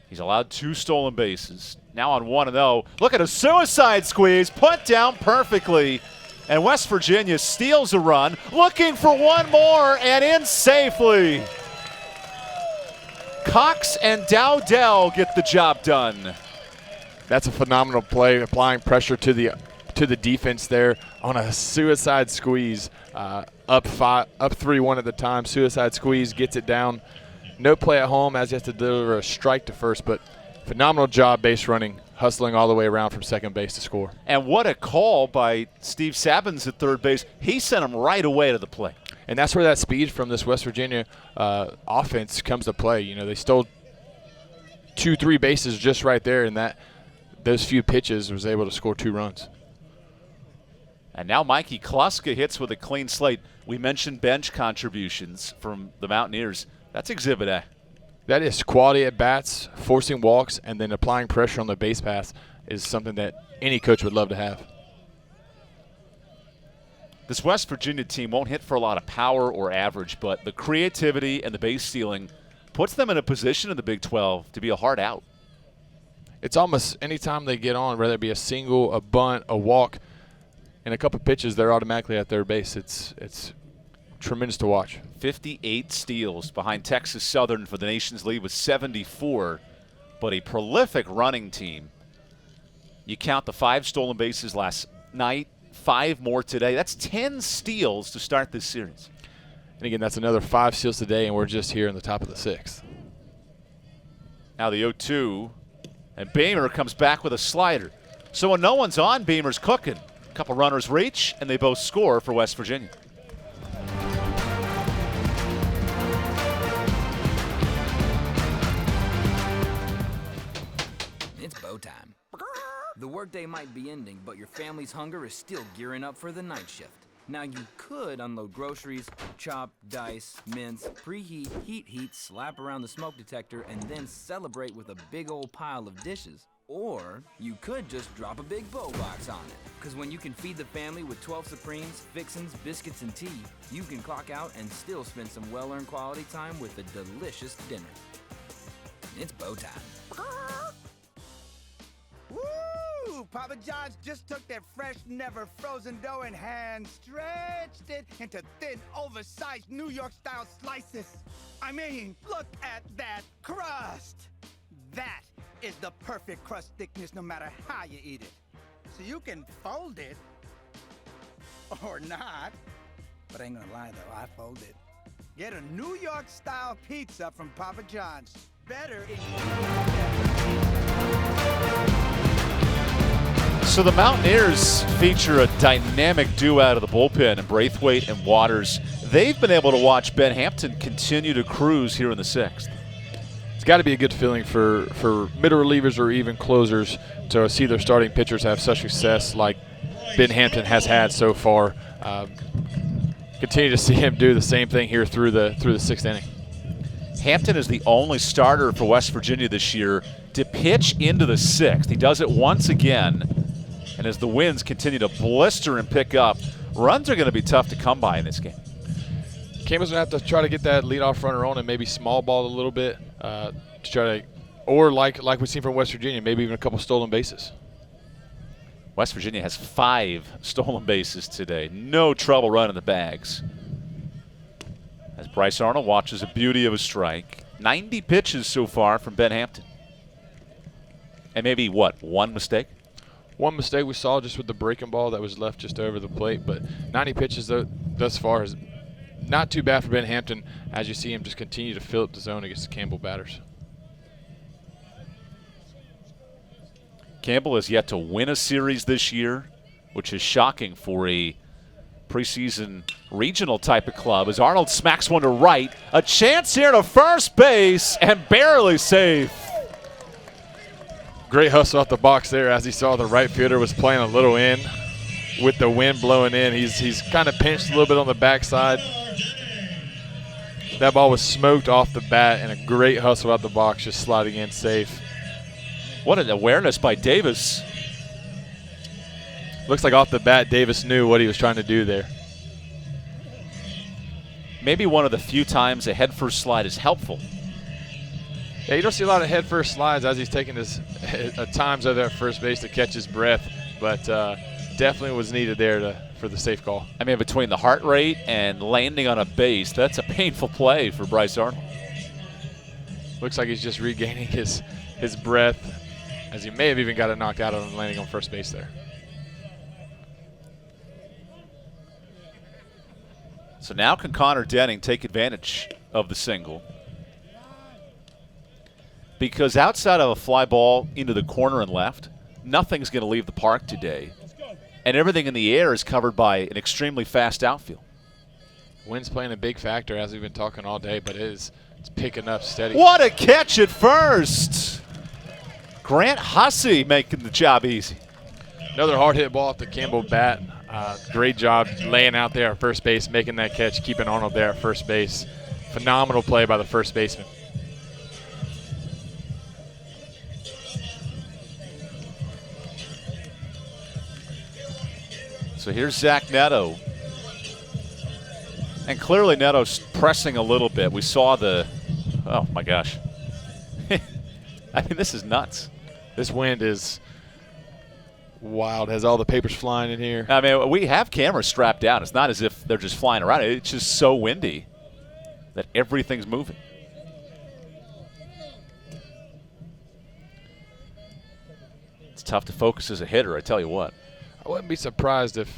He's allowed 2 stolen bases. Now on 1-0. Look at a suicide squeeze, put down perfectly. And West Virginia steals a run, looking for one more and in safely. Cox and Dowdell get the job done.
That's a phenomenal play, applying pressure to the defense there on a suicide squeeze. Up 3-1 at the time. Suicide squeeze, gets it down. No play at home as he has to deliver a strike to first, but phenomenal job base running, hustling all the way around from second base to score.
And what a call by Steve Sabbins at third base. He sent him right away to the plate.
And that's where that speed from this West Virginia offense comes to play. You know, they stole 2-3 bases just right there, and those few pitches was able to score 2 runs.
And now Mikey Kluska hits with a clean slate. We mentioned bench contributions from the Mountaineers. That's Exhibit A.
That is quality at bats, forcing walks, and then applying pressure on the base pass is something that any coach would love to have.
This West Virginia team won't hit for a lot of power or average, but the creativity and the base stealing puts them in a position in the Big 12 to be a hard out.
It's almost any time they get on, whether it be a single, a bunt, a walk, in a couple pitches, they're automatically at third base. It's tremendous to watch.
58 steals behind Texas Southern for the nation's lead with 74, but a prolific running team. You count the 5 stolen bases last night, 5 more today. That's 10 steals to start this series.
And again, that's another 5 steals today, and we're just here in the top of the 6th.
Now the 0-2, and Beamer comes back with a slider. So when no one's on, Beamer's cooking. A couple runners reach, and they both score for West Virginia.
It's bow time. The workday might be ending, but your family's hunger is still gearing up for the night shift. Now you could unload groceries, chop, dice, mince, preheat, heat, slap around the smoke detector, and then celebrate with a big old pile of dishes. Or you could just drop a big bow box on it. Because when you can feed the family with 12 Supremes, fixins, biscuits, and tea, you can clock out and still spend some well-earned quality time with a delicious dinner. It's bow time.
Woo! Papa John's just took that fresh, never frozen dough and hand stretched it into thin, oversized New York-style slices. I mean, look at that crust! That is the perfect crust thickness no matter how you eat it. So you can fold it, or not. But I ain't gonna lie though, I fold it. Get a New York-style pizza from Papa John's. Better in
So the Mountaineers feature a dynamic duo out of the bullpen in Braithwaite and Waters. They've been able to watch Ben Hampton continue to cruise here in the 6th.
It's got to be a good feeling for middle relievers or even closers to see their starting pitchers have such success like Ben Hampton has had so far. Continue to see him do the same thing here through the 6th inning.
Hampton is the only starter for West Virginia this year to pitch into the 6th. He does it once again, and as the winds continue to blister and pick up, runs are going to be tough to come by in this game.
CAMvsWVU will have to try to get that leadoff runner on and maybe small ball a little bit to try to, or like we've seen from West Virginia, maybe even a couple stolen bases.
West Virginia has 5 stolen bases today. No trouble running the bags. As Bryce Arnold watches a beauty of a strike. 90 pitches so far from Ben Hampton. And maybe, what, one mistake?
One mistake we saw just with the breaking ball that was left just over the plate, but 90 pitches thus far is not too bad for Ben Hampton as you see him just continue to fill up the zone against the Campbell batters.
Campbell has yet to win a series this year, which is shocking for a preseason regional type of club. As Arnold smacks one to right, a chance here to first base and barely safe.
Great hustle off the box there as he saw the right fielder was playing a little in. With the wind blowing in, he's kind of pinched a little bit on the backside. That ball was smoked off the bat and a great hustle out the box, just sliding in safe.
What an awareness by Davis.
Looks like off the bat Davis knew what he was trying to do there.
maybe one of the few times a head-first slide is helpful.
Yeah, you don't see a lot of head-first slides as he's taking his times over at first base to catch his breath, but definitely was needed there for the safe call.
I mean, between the heart rate and landing on a base, that's a painful play for Bryce Arnold.
Looks like he's just regaining his breath, as he may have even got it knocked out on landing on first base there.
So now can Connor Denning take advantage of the single? Because outside of a fly ball into the corner and left, nothing's going to leave the park today. And everything in the air is covered by an extremely fast outfield.
Wind's playing a big factor, as we've been talking all day, but it's picking up steady.
What a catch at first! Grant Hussey making the job easy.
Another hard hit ball off the Campbell bat. Great job laying out there at first base, making that catch, keeping Arnold there at first base. Phenomenal play by the first baseman.
So here's Zach Neto. And clearly Neto's pressing a little bit. We saw the, oh my gosh. I mean, this is nuts.
This wind is wild. Has all the papers flying in here.
I mean, we have cameras strapped down. It's not as if they're just flying around. It's just so windy that everything's moving. It's tough to focus as a hitter, I tell you what.
I wouldn't be surprised if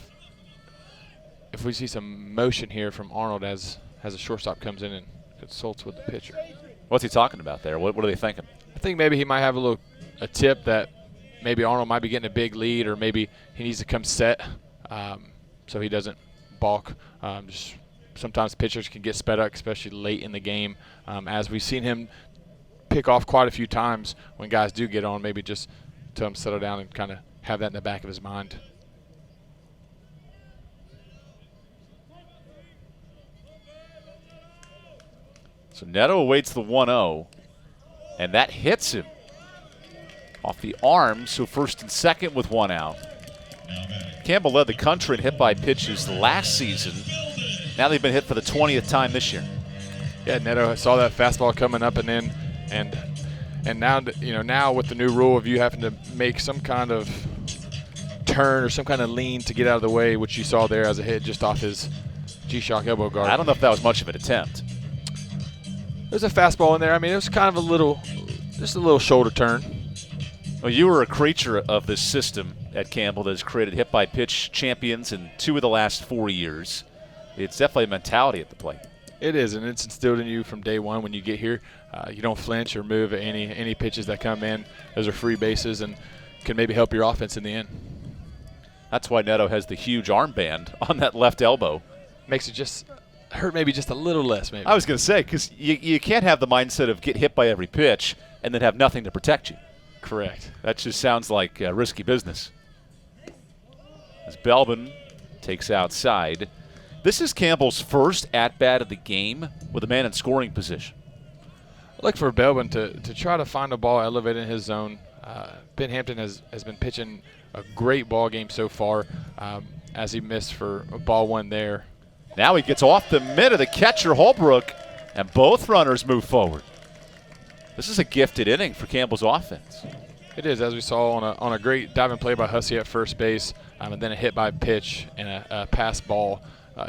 we see some motion here from Arnold as a shortstop comes in and consults with the pitcher.
What's he talking about there? What are they thinking?
I think maybe he might have a tip that maybe Arnold might be getting a big lead, or maybe he needs to come set so he doesn't balk. Just sometimes pitchers can get sped up, especially late in the game, as we've seen him pick off quite a few times when guys do get on. Maybe just tell him to settle down and kind of have that in the back of his mind.
So Neto awaits the 1-0, and that hits him off the arm, so first and second with one out. Campbell led the country in hit by pitches last season. Now they've been hit for the 20th time this year.
Yeah, Neto saw that fastball coming up and in, and now, you know, now with the new rule of you having to make some kind of turn or some kind of lean to get out of the way, which you saw there as a hit just off his G-Shock elbow guard.
I don't know if that was much of an attempt.
There's a fastball in there. I mean, it was kind of just a little shoulder turn.
Well, you were a creature of this system at Campbell that has created hit-by-pitch champions in 2 of the last 4 years. It's definitely a mentality at the plate.
It is, and it's instilled in you from day one when you get here. You don't flinch or move at any pitches that come in. Those are free bases and can maybe help your offense in the end.
That's why Neto has the huge armband on that left elbow.
Makes it just hurt maybe just a little less maybe.
I was going to say, because you can't have the mindset of get hit by every pitch and then have nothing to protect you.
Correct.
That just sounds like risky business. As Belbin takes outside. This is Campbell's first at-bat of the game with a man in scoring position.
I'd like for Belbin to try to find a ball elevated in his zone. Ben Hampton has been pitching a great ball game so far, as he missed for a ball one there.
Now he gets off the mid of the catcher, Holbrook, and both runners move forward. This is a gifted inning for Campbell's offense.
It is, as we saw on a great diving play by Hussey at first base, and then a hit by pitch and a pass ball.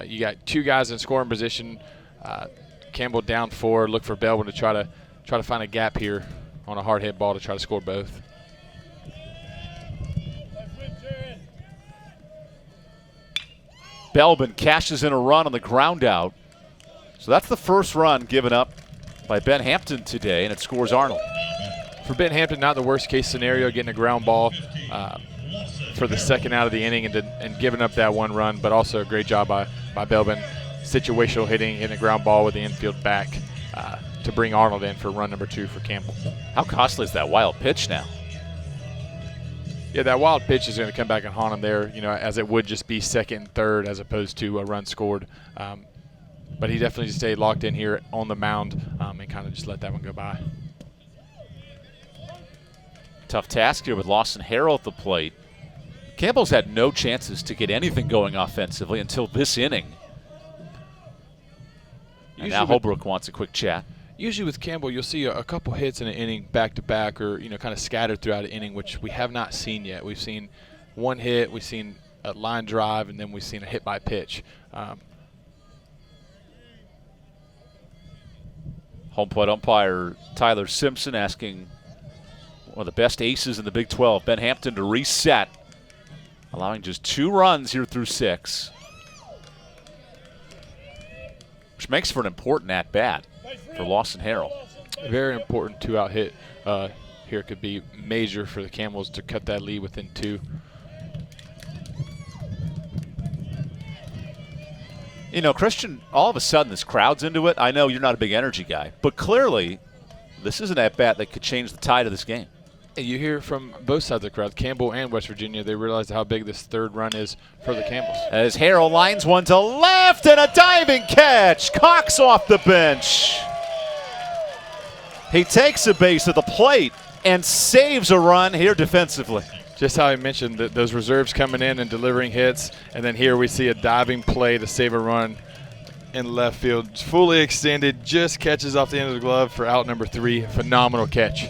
You got two guys in scoring position. Campbell down 4. Look for Belbin to try to find a gap here on a hard hit ball to try to score both.
Belbin cashes in a run on the ground out. So that's the first run given up by Ben Hampton today, and it scores Arnold.
For Ben Hampton, not the worst case scenario, getting a ground ball for the second out of the inning and giving up that one run, but also a great job by Belbin. Situational hitting a ground ball with the infield back to bring Arnold in for run number 2 for Campbell.
How costly is that wild pitch now?
Yeah, that wild pitch is going to come back and haunt him there, you know, as it would just be second and third as opposed to a run scored. But he definitely stayed locked in here on the mound and kind of just let that one go by.
Tough task here with Lawson Harrell at the plate. Campbell's had no chances to get anything going offensively until this inning. And now Holbrook wants a quick chat.
Usually with Campbell, you'll see a couple hits in an inning back-to-back or, kind of scattered throughout an inning, which we have not seen yet. We've seen one hit, we've seen a line drive, and then we've seen a hit by pitch.
Home plate umpire Tyler Simpson asking one of the best aces in the Big 12, Ben Hampton, to reset, allowing just 2 runs here through 6, which makes for an important at-bat for Lawson Harrell.
Very important 2-out hit here could be major for the Camels to cut that lead within 2.
You know, Christian, all of a sudden this crowd's into it. I know you're not a big energy guy, but clearly this is an at-bat that could change the tide of this game.
You hear from both sides of the crowd, Campbell and West Virginia, they realize how big this 3rd run is for the Campbells.
As Harrell lines one to left and a diving catch. Cox off the bench. He takes a base at the plate and saves a run here defensively.
Just how I mentioned that those reserves coming in and delivering hits, and then here we see a diving play to save a run in left field. Fully extended, just catches off the end of the glove for out number 3. Phenomenal catch.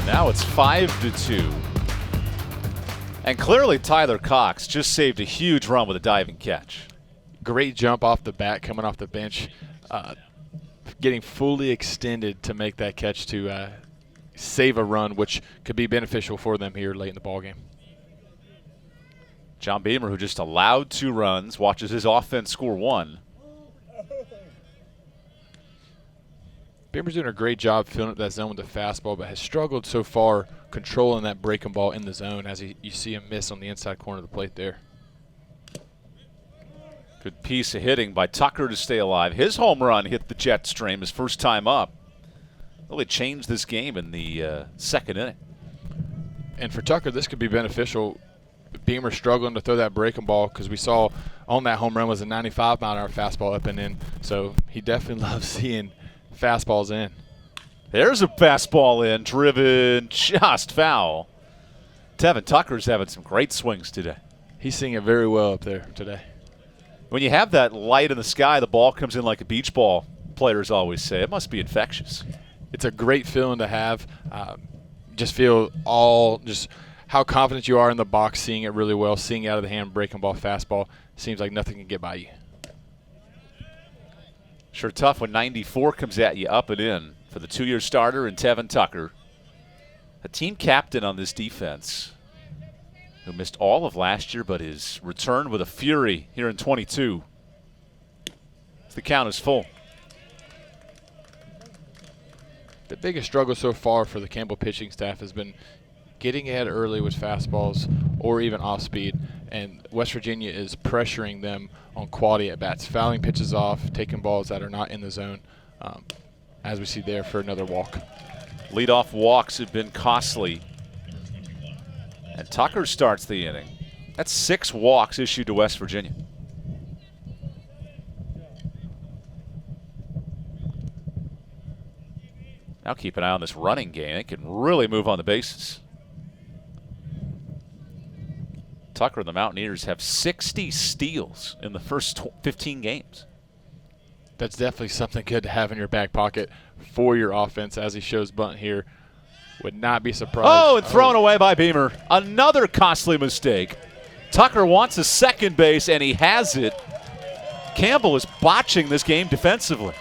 Now it's 5-2. And clearly Tyler Cox just saved a huge run with a diving catch.
Great jump off the bat, coming off the bench, getting fully extended to make that catch to save a run, which could be beneficial for them here late in the ballgame.
John Beamer, who just allowed 2 runs, watches his offense score 1.
Beamer's doing a great job filling up that zone with the fastball, but has struggled so far controlling that breaking ball in the zone as you see him miss on the inside corner of the plate there.
Good piece of hitting by Tucker to stay alive. His home run hit the jet stream his first time up. Really changed this game in the 2nd inning.
And for Tucker, this could be beneficial. Beamer struggling to throw that breaking ball because we saw on that home run was a 95-mile-an-hour fastball up and in. So he definitely loves seeing fastballs in.
There's a fastball in, driven just foul. Tevin Tucker's having some great swings today.
He's seeing it very well up there today.
When you have that light in the sky, the ball comes in like a beach ball, players always say. It must be infectious.
It's a great feeling to have. Just feel just how confident you are in the box, seeing it really well, seeing out of the hand, breaking ball, fastball. Seems like nothing can get by you.
Sure tough when 94 comes at you up and in for the 2-year starter and Tevin Tucker. A team captain on this defense who missed all of last year but is returned with a fury here in 22. The count is full.
The biggest struggle so far for the Campbell pitching staff has been getting ahead early with fastballs or even off speed, and West Virginia is pressuring them on quality at bats, fouling pitches off, taking balls that are not in the zone, as we see there for another walk.
Leadoff walks have been costly. And Tucker starts the inning. That's 6 walks issued to West Virginia. Now keep an eye on this running game. It can really move on the bases. Tucker and the Mountaineers have 60 steals in the first 15 games.
That's definitely something good to have in your back pocket for your offense, as he shows bunt here. Would not be surprised.
Oh, and thrown away by Beamer. Another costly mistake. Tucker wants a second base, and he has it. Campbell is botching this game defensively.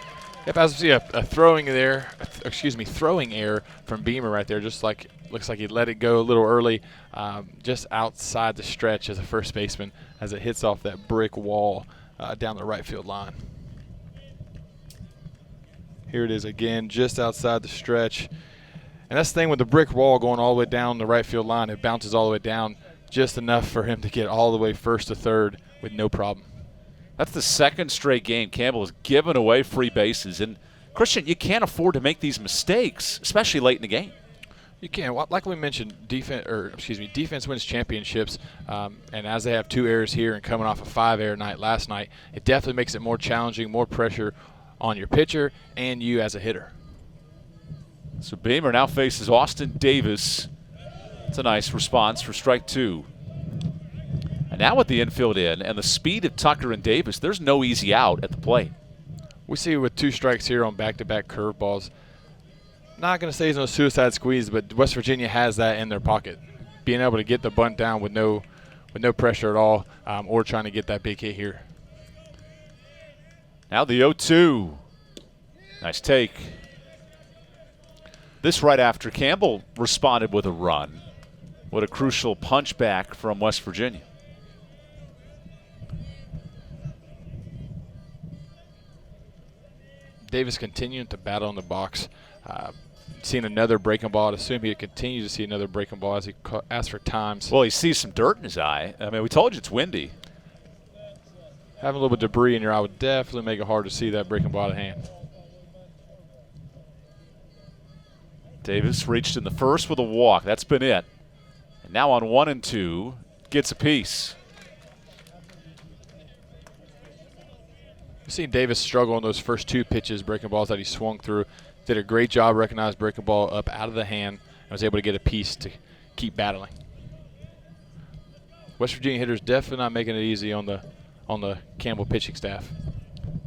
Yep, as we see a throwing error from Beamer right there. Just like looks like he let it go a little early, just outside the stretch as a first baseman, as it hits off that brick wall down the right field line. Here it is again, just outside the stretch. And that's the thing with the brick wall going all the way down the right field line. It bounces all the way down just enough for him to get all the way first to third with no problem.
That's the second straight game Campbell has given away free bases. And, Christian, you can't afford to make these mistakes, especially late in the game.
You can't. Like we mentioned, defense wins championships. And as they have 2 errors here and coming off a 5-error night last night, it definitely makes it more challenging, more pressure on your pitcher and you as a hitter.
So Beamer now faces Austin Davis. It's a nice response for strike 2. And now with the infield in and the speed of Tucker and Davis, there's no easy out at the plate.
We see with 2 strikes here on back-to-back curveballs. Not going to say it's no suicide squeeze, but West Virginia has that in their pocket. Being able to get the bunt down with no pressure at all, or trying to get that big hit here.
Now the 0-2. Nice take. This right after Campbell responded with a run. What a crucial punch back from West Virginia.
Davis continuing to battle in the box. Seeing another breaking ball. I'd assume he'd continue to see another breaking ball as he asks for times.
Well, he sees some dirt in his eye. I mean, we told you it's windy.
Having a little bit of debris in your eye would definitely make it hard to see that breaking ball out of hand.
Davis reached in the first with a walk. That's been it. And now on 1 and 2, gets a piece.
We've seen Davis struggle on those first 2 pitches, breaking balls that he swung through. Did a great job, recognized breaking ball up out of the hand, and was able to get a piece to keep battling. West Virginia hitters definitely not making it easy on the Campbell pitching staff.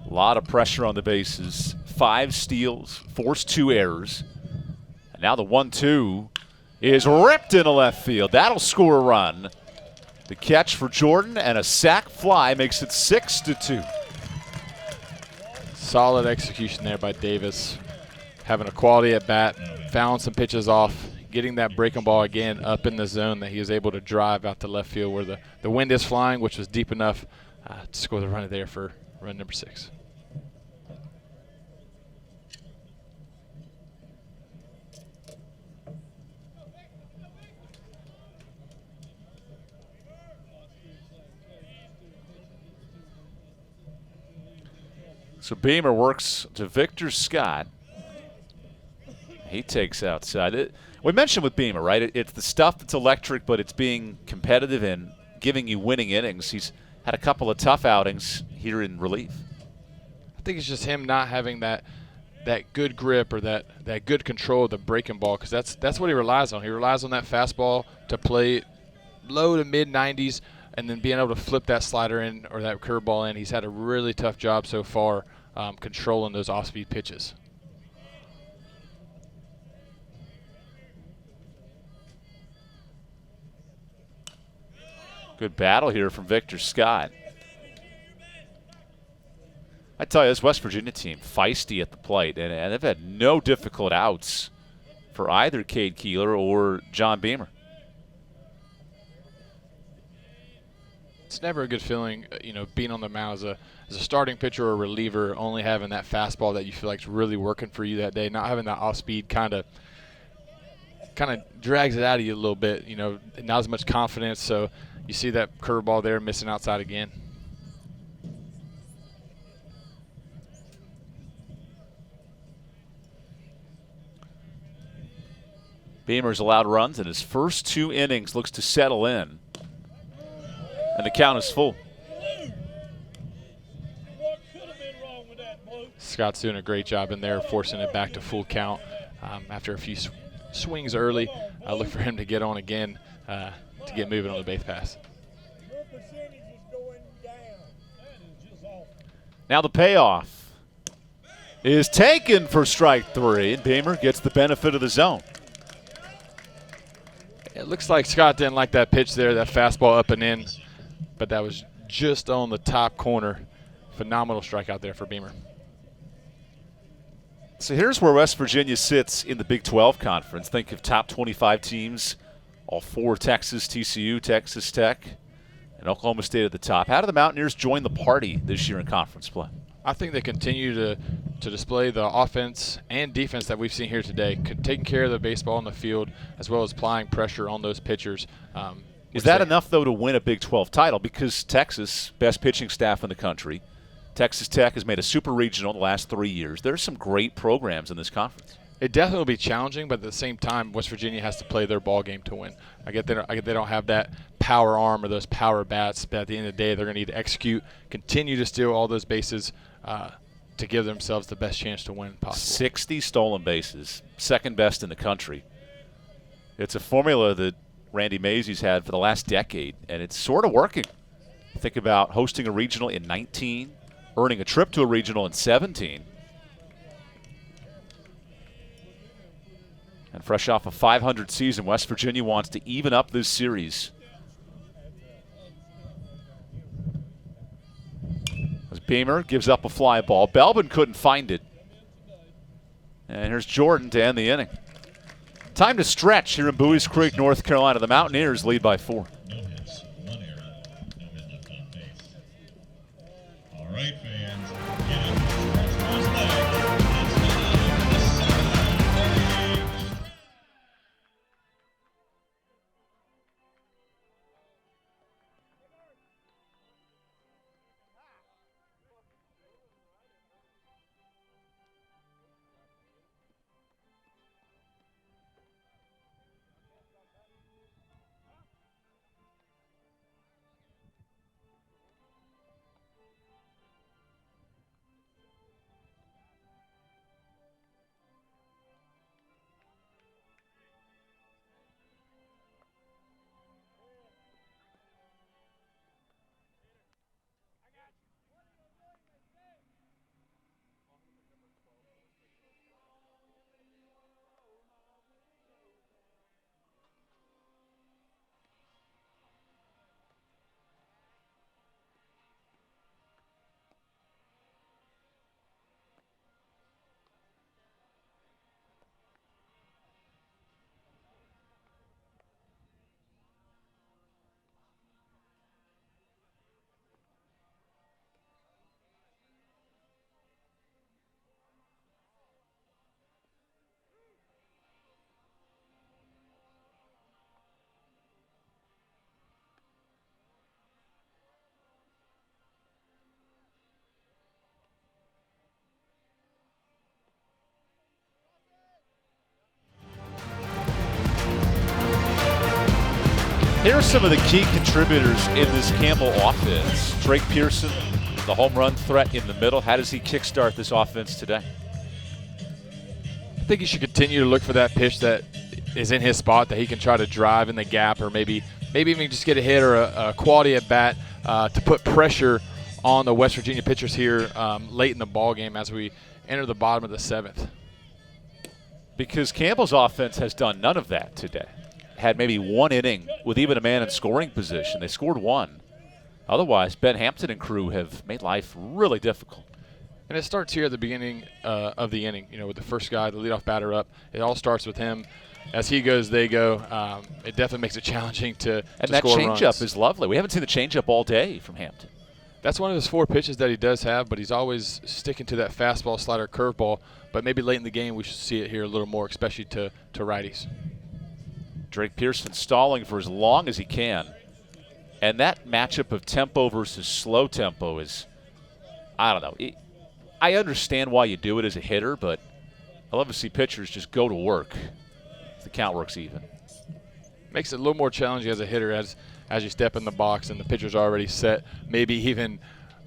A lot of pressure on the bases. 5 steals, forced 2 errors. And now the 1-2 is ripped into left field. That'll score a run. The catch for Jordan and a sac fly makes it 6-2.
Solid execution there by Davis. Having a quality at bat, fouling some pitches off, getting that breaking ball again up in the zone that he was able to drive out to left field where the wind is flying, which was deep enough to score the run there for run number 6.
So Beamer works to Victor Scott. He takes outside. We mentioned with Beamer, right? It's the stuff that's electric, but it's being competitive and giving you winning innings. He's had a couple of tough outings here in relief.
I think it's just him not having that good grip or that good control of the breaking ball, because that's what he relies on. He relies on that fastball to play low to mid-90s and then being able to flip that slider in or that curveball in. He's had a really tough job so far controlling those off-speed pitches.
Good battle here from Victor Scott. I tell you, this West Virginia team, feisty at the plate, and they've had no difficult outs for either Cade Keeler or John Beamer.
it's never a good feeling, being on the mound as a starting pitcher or a reliever, only having that fastball that you feel like is really working for you that day, not having that off speed kind of drags it out of you a little bit. Not as much confidence. So you see that curveball there missing outside again.
Beamer's allowed runs in his first 2 innings, looks to settle in. And the count is full.
Scott's doing a great job in there, forcing it back to full count after a few swings early. I look for him to get on again to get moving on the base pass.
Now the payoff is taken for strike 3, and Beamer gets the benefit of the zone.
It looks like Scott didn't like that pitch there, that fastball up and in, but that was just on the top corner. Phenomenal strikeout there for Beamer.
So here's where West Virginia sits in the Big 12 Conference. Think of top 25 teams, all 4: Texas, TCU, Texas Tech, and Oklahoma State at the top. How do the Mountaineers join the party this year in conference play?
I think they continue to display the offense and defense that we've seen here today, taking care of the baseball on the field as well as applying pressure on those pitchers.
Is that enough, though, to win a Big 12 title? Because Texas, best pitching staff in the country. Texas Tech has made a super regional the last 3 years. There's some great programs in this conference.
It definitely will be challenging, but at the same time, West Virginia has to play their ball game to win. I get they don't have that power arm or those power bats, but at the end of the day, they're going to need to execute, continue to steal all those bases to give themselves the best chance to win possible.
60 stolen bases, second best in the country. It's a formula that Randy Mazey's had for the last decade, and it's sort of working. Think about hosting a regional in 19, earning a trip to a regional in 17. And fresh off a 500 season, West Virginia wants to even up this series. As Beamer gives up a fly ball. Belbin couldn't find it. And here's Jordan to end the inning. Time to stretch here in Bowie's Creek, North Carolina. The Mountaineers lead by 4.
No hits, 1 error, no hit left on base. All right, fans, get up, stretch those legs. It's time for the 7th inning.
Here are some of the key contributors in this Campbell offense. Drake Pearson, the home run threat in the middle. How does he kickstart this offense today?
I think he should continue to look for that pitch that is in his spot that he can try to drive in the gap, or maybe even just get a hit or a quality at bat to put pressure on the West Virginia pitchers here late in the ball game as we enter the bottom of the 7th.
Because Campbell's offense has done none of that today. Had maybe 1 inning with even a man in scoring position. They scored 1. Otherwise, Ben Hampton and crew have made life really difficult.
And it starts here at the beginning of the inning, with the first guy, the leadoff batter up. It all starts with him as he goes, they go. It definitely makes it challenging to
And
to
that
score
changeup
runs.
is lovely. We haven't seen the changeup all day from Hampton.
That's one of his 4 pitches that he does have, but he's always sticking to that fastball, slider, curveball. But maybe late in the game we should see it here a little more, especially to righties.
Drake Pearson stalling for as long as he can. And that matchup of tempo versus slow tempo is, I don't know. I understand why you do it as a hitter, but I love to see pitchers just go to work if the count works even.
Makes it a little more challenging as a hitter as you step in the box and the pitcher's already set, maybe even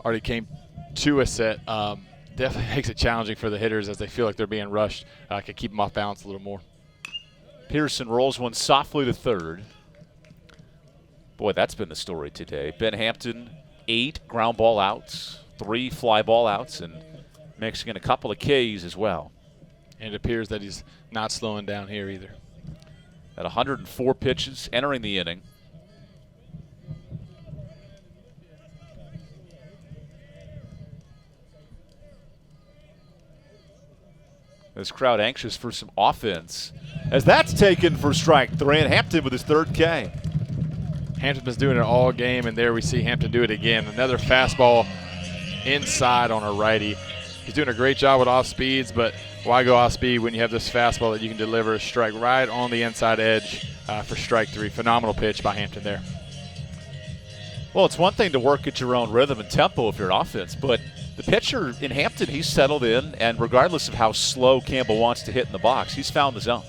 already came to a set. Definitely makes it challenging for the hitters as they feel like they're being rushed. Can keep them off balance a little more.
Pearson rolls one softly to third. Boy, that's been the story today. Ben Hampton, 8 ground ball outs, 3 fly ball outs, and mixing in a couple of Ks as well.
And it appears that he's not slowing down here either.
At 104 pitches entering the inning. This crowd anxious for some offense, as that's taken for strike 3, and Hampton with his 3rd K.
Hampton's been doing it all game, and there we see Hampton do it again. Another fastball inside on a righty. He's doing a great job with off speeds, but why go off speed when you have this fastball that you can deliver a strike right on the inside edge for strike 3. Phenomenal pitch by Hampton there.
Well, it's one thing to work at your own rhythm and tempo if you're an offense, but the pitcher in Hampton, he's settled in, and regardless of how slow Campbell wants to hit in the box, he's found the zone.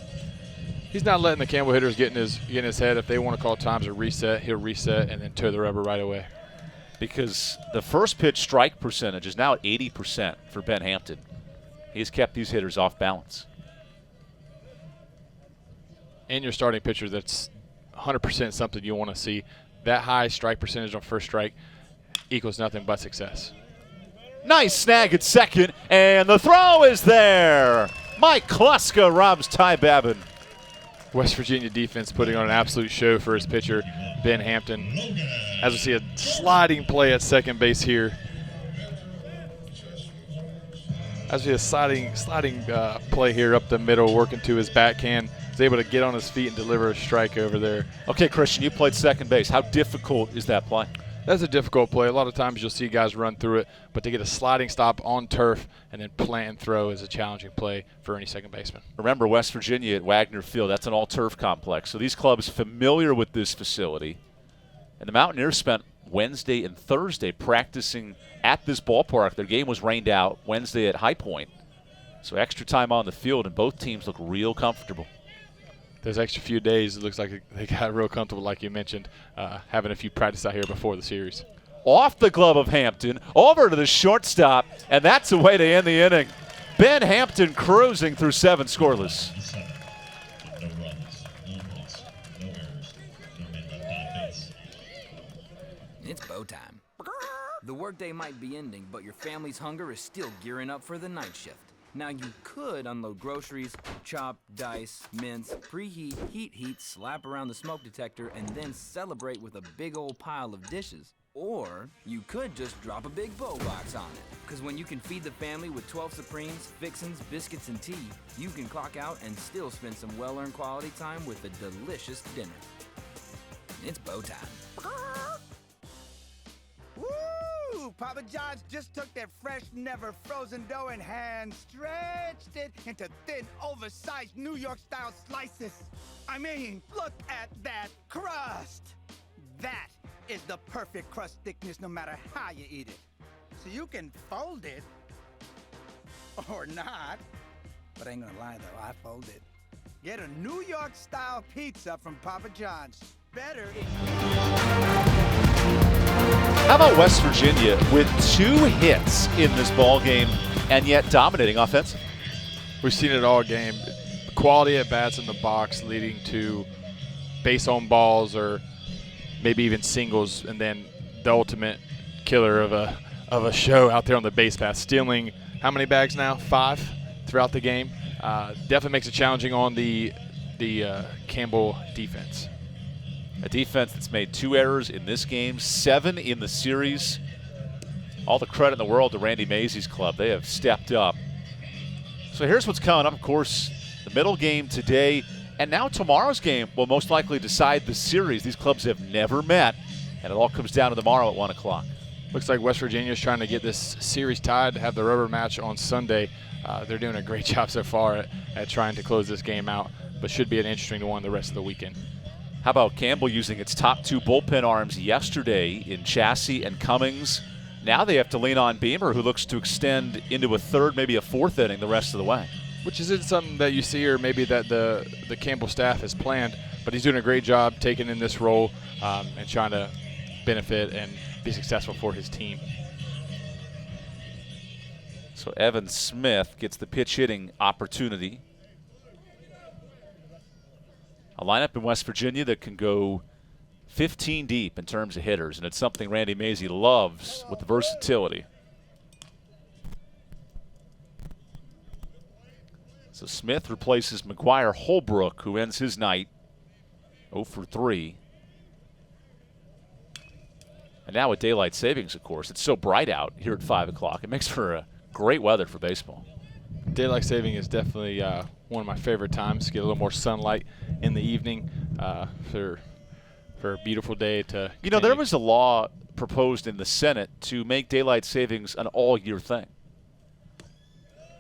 He's not letting the Campbell hitters get in his head. If they want to call times a reset, he'll reset and then toe the rubber right away.
Because the first pitch strike percentage is now at 80% for Ben Hampton. He's kept these hitters off balance.
And your starting pitcher, that's 100% something you want to see. That high strike percentage on first strike equals nothing but success.
Nice snag at second, and the throw is there. Mike Kluska robs Ty Babin.
West Virginia defense putting on an absolute show for his pitcher, Ben Hampton. As we see a sliding play at second base here. As we see a sliding play here up the middle, working to his backhand. He's able to get on his feet and deliver a strike over there.
Okay, Christian, you played second base. How difficult is that play?
That's a difficult play. A lot of times you'll see guys run through it, but to get a sliding stop on turf and then plant and throw is a challenging play for any second baseman.
Remember, West Virginia at Wagner Field, that's an all-turf complex. So these clubs familiar with this facility. And the Mountaineers spent Wednesday and Thursday practicing at this ballpark. Their game was rained out Wednesday at High Point. So extra time on the field, and both teams look real comfortable.
Those extra few days, it looks like they got real comfortable, like you mentioned, having a few practice out here before the series.
Off the glove of Hampton, over to the shortstop, and that's a way to end the inning. Ben Hampton cruising through 7 scoreless.
No runs, no hits, no errors, no men left on base.
It's bow time. The workday might be ending, but your family's hunger is still gearing up for the night shift. Now you could unload groceries, chop, dice, mince, preheat, heat, slap around the smoke detector, and then celebrate with a big old pile of dishes. Or you could just drop a big bow box on it. Because when you can feed the family with 12 Supremes, fixins, biscuits, and tea, you can clock out and still spend some well-earned quality time with a delicious dinner. It's bow time.
Woo! Papa John's just took their fresh, never frozen dough and hand stretched it into thin, oversized New York-style slices. I mean, look at that crust! That is the perfect crust thickness no matter how you eat it. So you can fold it, or not. But I ain't gonna lie though, I fold it. Get a New York-style pizza from Papa John's. Better
How about West Virginia with 2 hits in this ball game and yet dominating offensively?
We've seen it all game. Quality at bats in the box leading to base on balls or maybe even singles, and then the ultimate killer of a show out there on the base path, stealing how many bags now? 5 throughout the game. Definitely makes it challenging on the Campbell defense.
A defense that's made 2 errors in this game, 7 in the series. All the credit in the world to Randy Mazey's club. They have stepped up. So here's what's coming up. Of course, the middle game today And now tomorrow's game will most likely decide the series. These clubs have never met, and it all comes down to tomorrow at 1 o'clock.
Looks like West Virginia is trying to get this series tied to have the rubber match on Sunday. They're doing a great job so far at trying to close this game out, but should be an interesting one the rest of the weekend.
How about Campbell using its top 2 bullpen arms yesterday in Chassis and Cummings? Now they have to lean on Beamer, who looks to extend into a 3rd, maybe a 4th inning the rest of the way.
Which isn't something that you see or maybe that the Campbell staff has planned, but he's doing a great job taking in this role and trying to benefit and be successful for his team.
So Evan Smith gets the pitch hitting opportunity. A lineup in West Virginia that can go 15 deep in terms of hitters, and it's something Randy Mazey loves with the versatility. So Smith replaces McGuire Holbrook, who ends his night 0 for 3. And now with daylight savings, of course, it's so bright out here at 5 o'clock. It makes for great weather for baseball.
Daylight saving is definitely one of my favorite times. Get a little more sunlight in the evening for a beautiful day to
You know, there was a law proposed in the Senate to make daylight savings an all-year thing.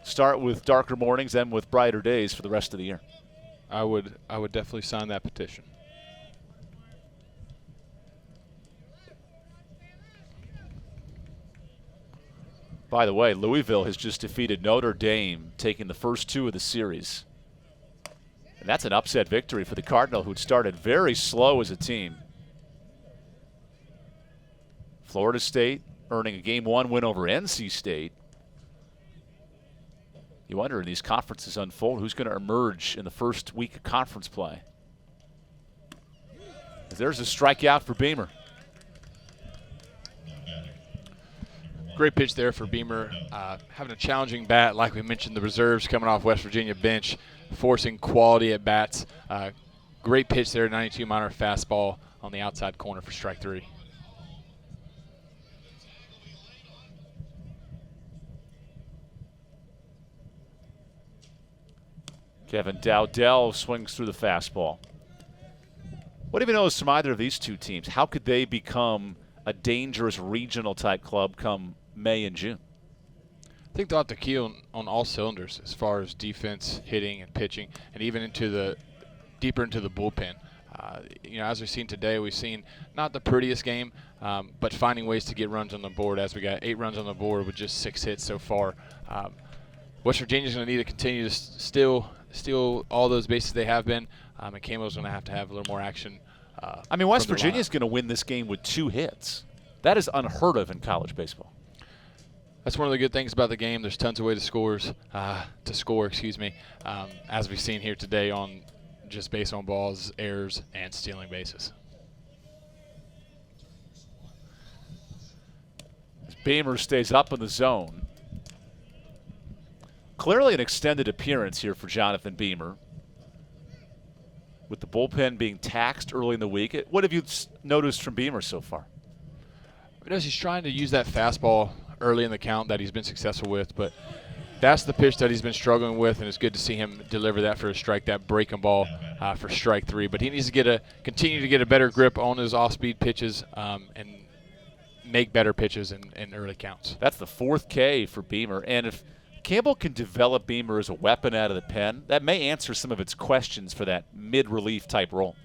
Start with darker mornings, then with brighter days for the rest of the year.
I would definitely sign that petition.
By the way, Louisville has just defeated Notre Dame, taking the first 2 of the series. And that's an upset victory for the Cardinal, who'd started very slow as a team. Florida State earning a Game 1 win over NC State. You wonder, as these conferences unfold, who's going to emerge in the first week of conference play. There's a strikeout for Beamer.
Great pitch there for Beamer. Having a challenging bat, like we mentioned, the reserves coming off West Virginia bench, forcing quality at bats. Great pitch there, 92-miler fastball on the outside corner for strike 3.
Kevin Dowdell swings through the fastball. What do you know from either of these two teams? How could they become a dangerous regional type club come May and June?
I think they'll have to key on all cylinders as far as defense, hitting, and pitching, and even deeper into the bullpen. You know, as we've seen today, we've seen not the prettiest game, but finding ways to get runs on the board. As we got 8 runs on the board with just 6 hits so far. West Virginia's going to need to continue to steal all those bases they have been, and Camo's going to have a little more action.
I mean, West Virginia's going to win this game with 2 hits. That is unheard of in college baseball.
That's one of the good things about the game. There's tons of ways to score, as we've seen here today on just base on balls, errors, and stealing bases.
As Beamer stays up in the zone. Clearly an extended appearance here for Jonathan Beamer. With the bullpen being taxed early in the week, what have you noticed from Beamer so far?
He's trying to use that fastball early in the count that he's been successful with, but that's the pitch that he's been struggling with, and it's good to see him deliver that for a strike, that breaking ball for strike 3. But he needs to continue to get a better grip on his off-speed pitches and make better pitches in early counts.
That's the 4th K for Beamer, and if Campbell can develop Beamer as a weapon out of the pen, that may answer some of its questions for that mid-relief type role.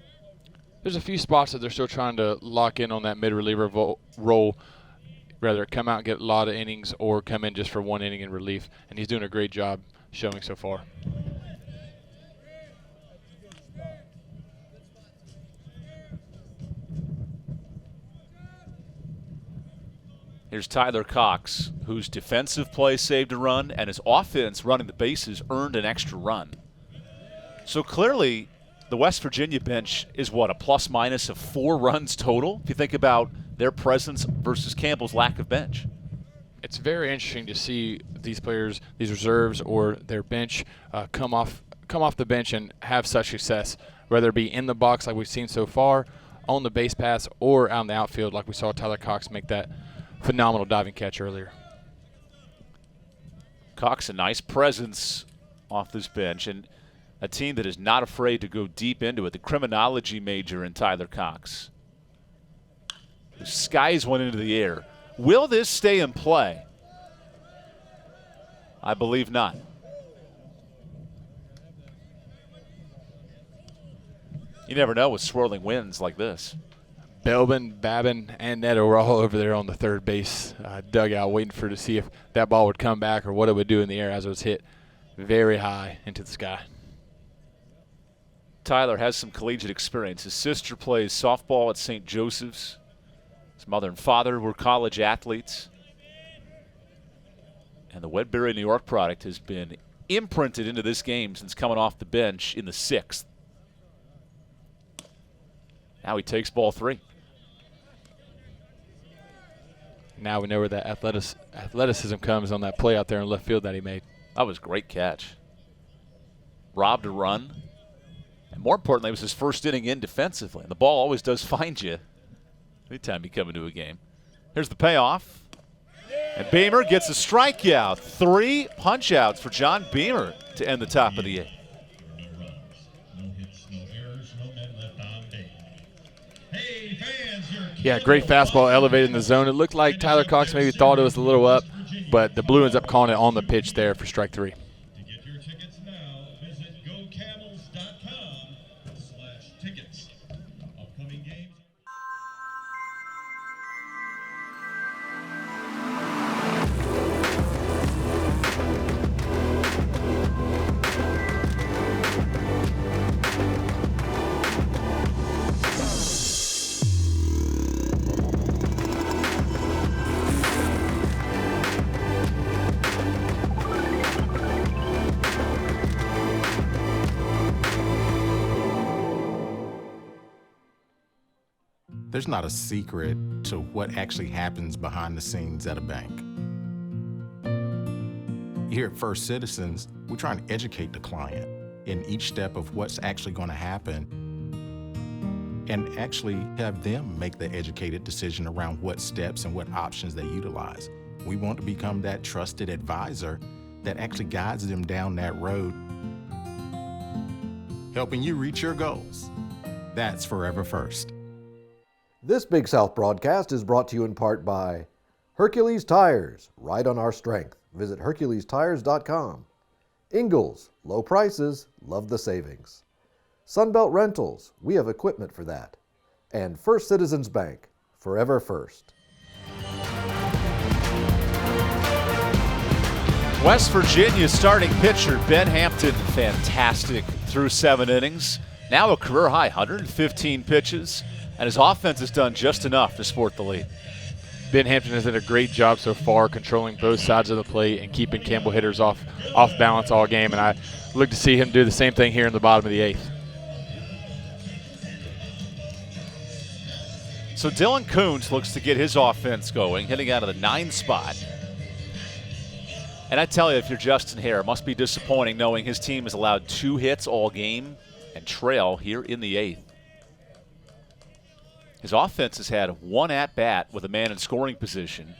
There's a few spots that they're still trying to lock in on that mid-reliever role, whether come out and get a lot of innings or come in just for 1 inning in relief, and he's doing a great job showing so far.
Here's Tyler Cox, whose defensive play saved a run and his offense running the bases earned an extra run. So clearly the West Virginia bench is what, a plus-minus of 4 runs total, if you think about their presence versus Campbell's lack of bench.
It's very interesting to see these players, these reserves or their bench come off the bench and have such success, whether it be in the box like we've seen so far, on the base paths, or out in the outfield like we saw Tyler Cox make that phenomenal diving catch earlier.
Cox, a nice presence off this bench, and A team that is not afraid to go deep into it. The criminology major in Tyler Cox. The skies went into the air. Will this stay in play? I believe not. You never know with swirling winds like this.
Belbin, Babin, and Neto were all over there on the third base dugout waiting to see if that ball would come back or what it would do in the air as it was hit very high into the sky.
Tyler has some collegiate experience. His sister plays softball at St. Joseph's. His mother and father were college athletes. And the Wedbury, New York product has been imprinted into this game since coming off the bench in the 6th. Now he takes ball 3.
Now we know where that athleticism comes on that play out there in left field that he made.
That was a great catch. Robbed a run. And more importantly, it was his first inning in defensively. And the ball always does find you anytime you come into a game. Here's the payoff. And Beamer gets a strikeout. 3 punch-outs for John Beamer to end the top of the 8th.
Yeah, great fastball elevated in the zone. It looked like Tyler Cox maybe thought it was a little up, but the Blue ends up calling it on the pitch there for strike 3.
To get your tickets now, visit GoCamels.com/tickets. Upcoming games.
There's not a secret to what actually happens behind the scenes at a bank. Here at First Citizens, we're trying to educate the client in each step of what's actually going to happen and actually have them make the educated decision around what steps and what options they utilize. We want to become that trusted advisor that actually guides them down that road, helping you reach your goals. That's Forever First.
This Big South broadcast is brought to you in part by Hercules Tires, ride on our strength. Visit HerculesTires.com. Ingalls, low prices, love the savings. Sunbelt Rentals, we have equipment for that. And First Citizens Bank, forever first.
West Virginia starting pitcher Ben Hampton, fantastic through 7 innings. Now a career high, 115 pitches. And his offense has done just enough to support the lead.
Ben Hampton has done a great job so far controlling both sides of the plate and keeping Campbell hitters off balance all game. And I look to see him do the same thing here in the bottom of the 8th.
So Dylan Koontz looks to get his offense going, hitting out of the 9 spot. And I tell you, if you're Justin Hare, it must be disappointing knowing his team has allowed 2 hits all game and trail here in the 8th. His offense has had 1 at-bat with a man in scoring position,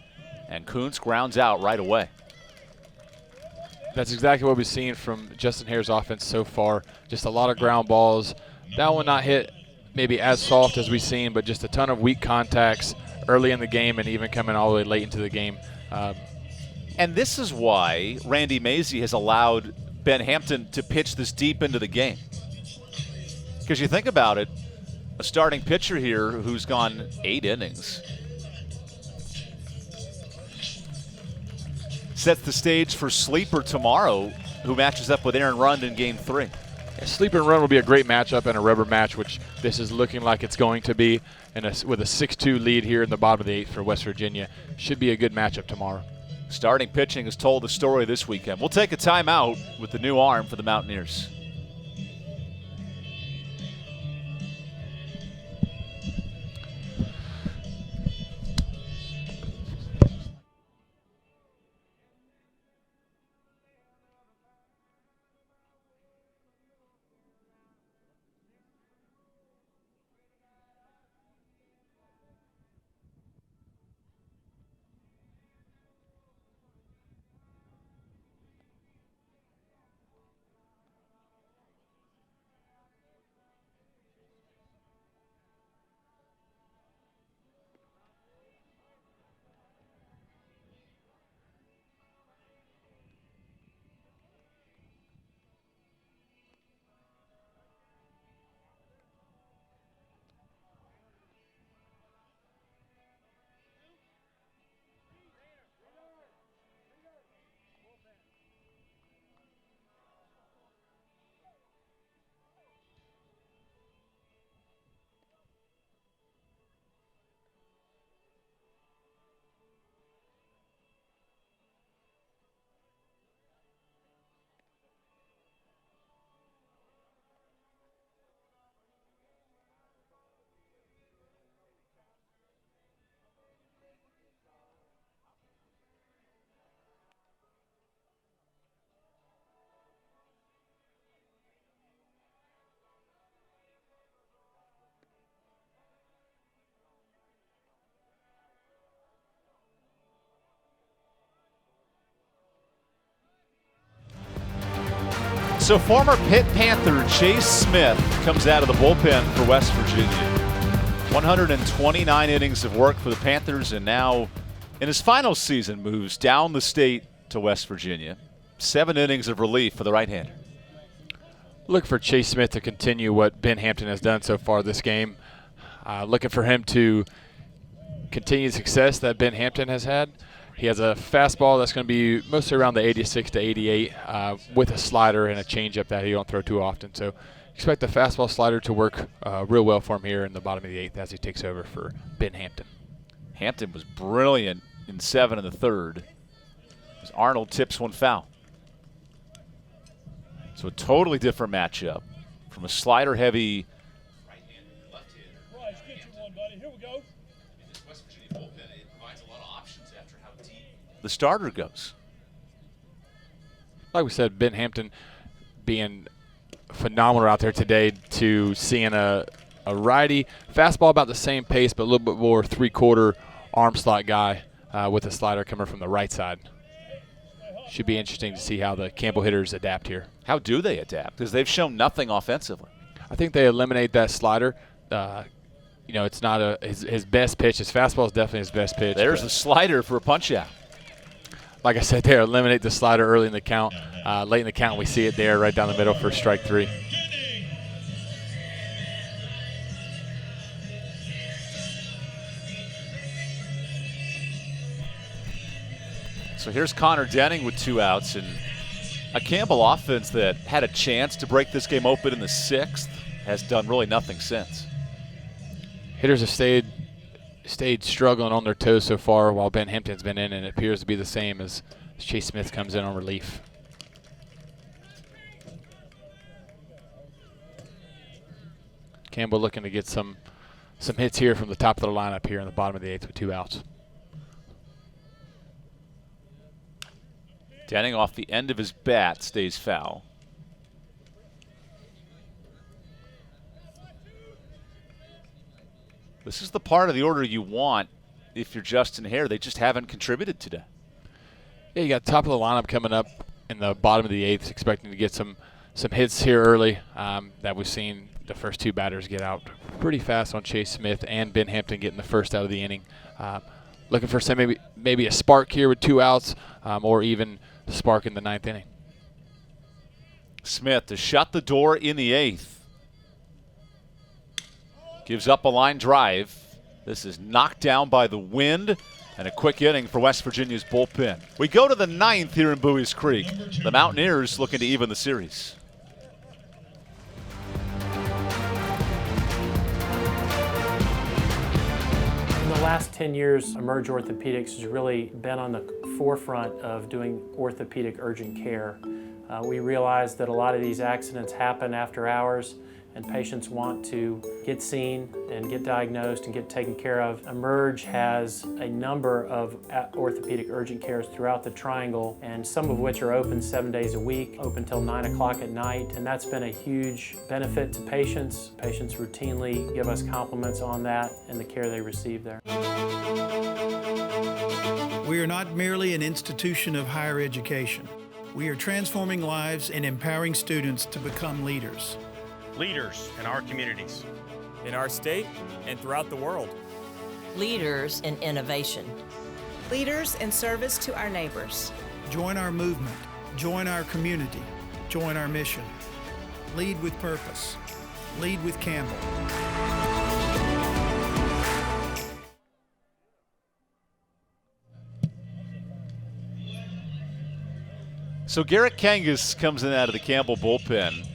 and Koontz grounds out right away.
That's exactly what we've seen from Justin Hare's offense so far. Just a lot of ground balls. That one not hit maybe as soft as we've seen, but just a ton of weak contacts early in the game and even coming all the way late into the game.
And this is why Randy Mazey has allowed Ben Hampton to pitch this deep into the game. Because you think about it, a starting pitcher here who's gone 8 innings sets the stage for Sleeper tomorrow, who matches up with Aaron Rund in Game 3.
Yeah, Sleeper and Rund will be a great matchup and a rubber match, which this is looking like it's going to be. And with a 6-2 lead here in the bottom of the 8th for West Virginia, should be a good matchup tomorrow.
Starting pitching has told the story this weekend. We'll take a timeout with the new arm for the Mountaineers. So former Pitt Panther Chase Smith comes out of the bullpen for West Virginia. 129 innings of work for the Panthers, and now in his final season moves down the state to West Virginia. 7 innings of relief for the right-hander.
Look for Chase Smith to continue what Ben Hampton has done so far this game. Looking for him to continue the success that Ben Hampton has had. He has a fastball that's going to be mostly around the 86 to 88 with a slider and a changeup that he don't throw too often. So expect the fastball slider to work real well for him here in the bottom of the 8th as he takes over for Ben Hampton.
Hampton was brilliant in 7 in the 3rd as Arnold tips one foul. So a totally different matchup from a slider-heavy
Bryce, get you one, buddy. Here we go.
the starter goes.
Like we said, Ben Hampton being phenomenal out there today to seeing a righty fastball about the same pace, but a little bit more 3/4 arm slot guy with a slider coming from the right side. Should be interesting to see how the Campbell hitters adapt here.
How do they adapt? Because they've shown nothing offensively.
I think they eliminate that slider. You know, it's not his best pitch. His fastball is definitely his best pitch.
There's a slider for a punch-out.
Like I said there, eliminate the slider early in the count. Late in the count, we see it there right down the middle for strike 3.
So here's Connor Denning with 2 outs, and a Campbell offense that had a chance to break this game open in the 6th has done really nothing since.
Hitters have stayed struggling on their toes so far while Ben Hampton's been in, and it appears to be the same as Chase Smith comes in on relief. Campbell looking to get some hits here from the top of the lineup here in the bottom of the 8th with 2 outs.
Denning off the end of his bat stays foul. This is the part of the order you want if you're Justin Hare. They just haven't contributed today.
Yeah, you got top of the lineup coming up in the bottom of the 8th, expecting to get some hits here early that we've seen the first 2 batters get out pretty fast on Chase Smith and Ben Hampton getting the first out of the inning. Looking for some maybe a spark here with 2 outs or even a spark in the 9th inning.
Smith to shut the door in the 8th. Gives up a line drive. This is knocked down by the wind, and a quick inning for West Virginia's bullpen. We go to the 9th here in Bowie's Creek. The Mountaineers looking to even the series.
In the last 10 years, Emerge Orthopedics has really been on the forefront of doing orthopedic urgent care. We realize that a lot of these accidents happen after hours, and patients want to get seen and get diagnosed and get taken care of. Emerge has a number of orthopedic urgent cares throughout the Triangle, and some of which are open 7 days a week, open till 9 o'clock at night, and that's been a huge benefit to patients. Patients routinely give us compliments on that and the care they receive there.
We are not merely an institution of higher education. We are transforming lives and empowering students to become leaders.
Leaders in our communities.
In our state and throughout the world.
Leaders in innovation.
Leaders in service to our neighbors.
Join our movement. Join our community. Join our mission. Lead with purpose. Lead with Campbell.
So Garrett Kangas comes in out of the Campbell bullpen.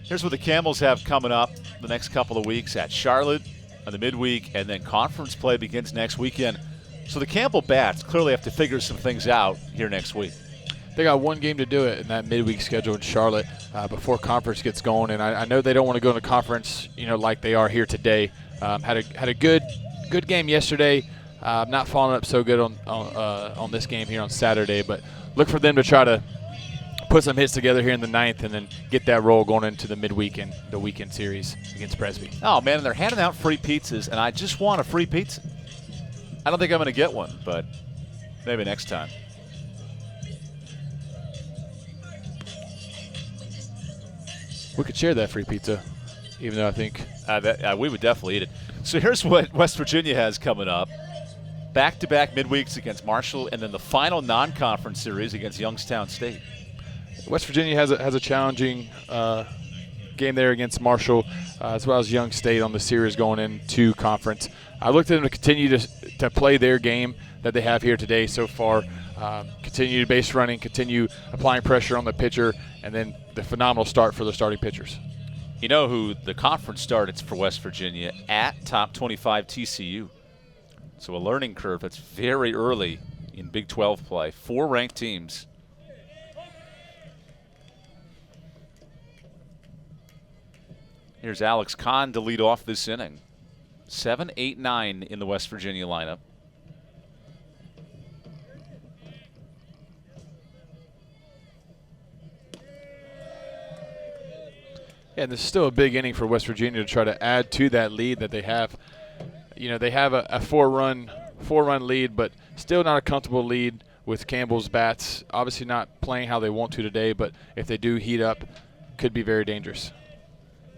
Here's what the Campbells have coming up the next couple of weeks at Charlotte on the midweek, and then conference play begins next weekend. So the Campbell Bats clearly have to figure some things out here next week.
They got one game to do it in that midweek schedule in Charlotte before conference gets going, and I know they don't want to go into conference, like they are here today. Had a good game yesterday. Not following up so good on this game here on Saturday, but look for them to try to put some hits together here in the 9th and then get that roll going into the midweek and the weekend series against Presby.
Oh, man, and they're handing out free pizzas, and I just want a free pizza. I don't think I'm going to get one, but maybe next time.
We could share that free pizza, even though I think
we would definitely eat it. So here's what West Virginia has coming up. Back-to-back midweeks against Marshall, and then the final non-conference series against Youngstown State.
West Virginia has a challenging game there against Marshall, as well as Young State on the series going into conference. I looked at them to continue to play their game that they have here today so far. Continue base running, continue applying pressure on the pitcher, and then the phenomenal start for the starting pitchers.
You know who the conference started for West Virginia? At top 25 TCU. So a learning curve that's very early in Big 12 play. 4 ranked teams. Here's Alex Kahn to lead off this inning. 7, 8, 9 in the West Virginia lineup.
Yeah, this is still a big inning for West Virginia to try to add to that lead that they have. You know, they have a four-run lead, but still not a comfortable lead with Campbell's bats. Obviously not playing how they want to today, but if they do heat up, could be very dangerous.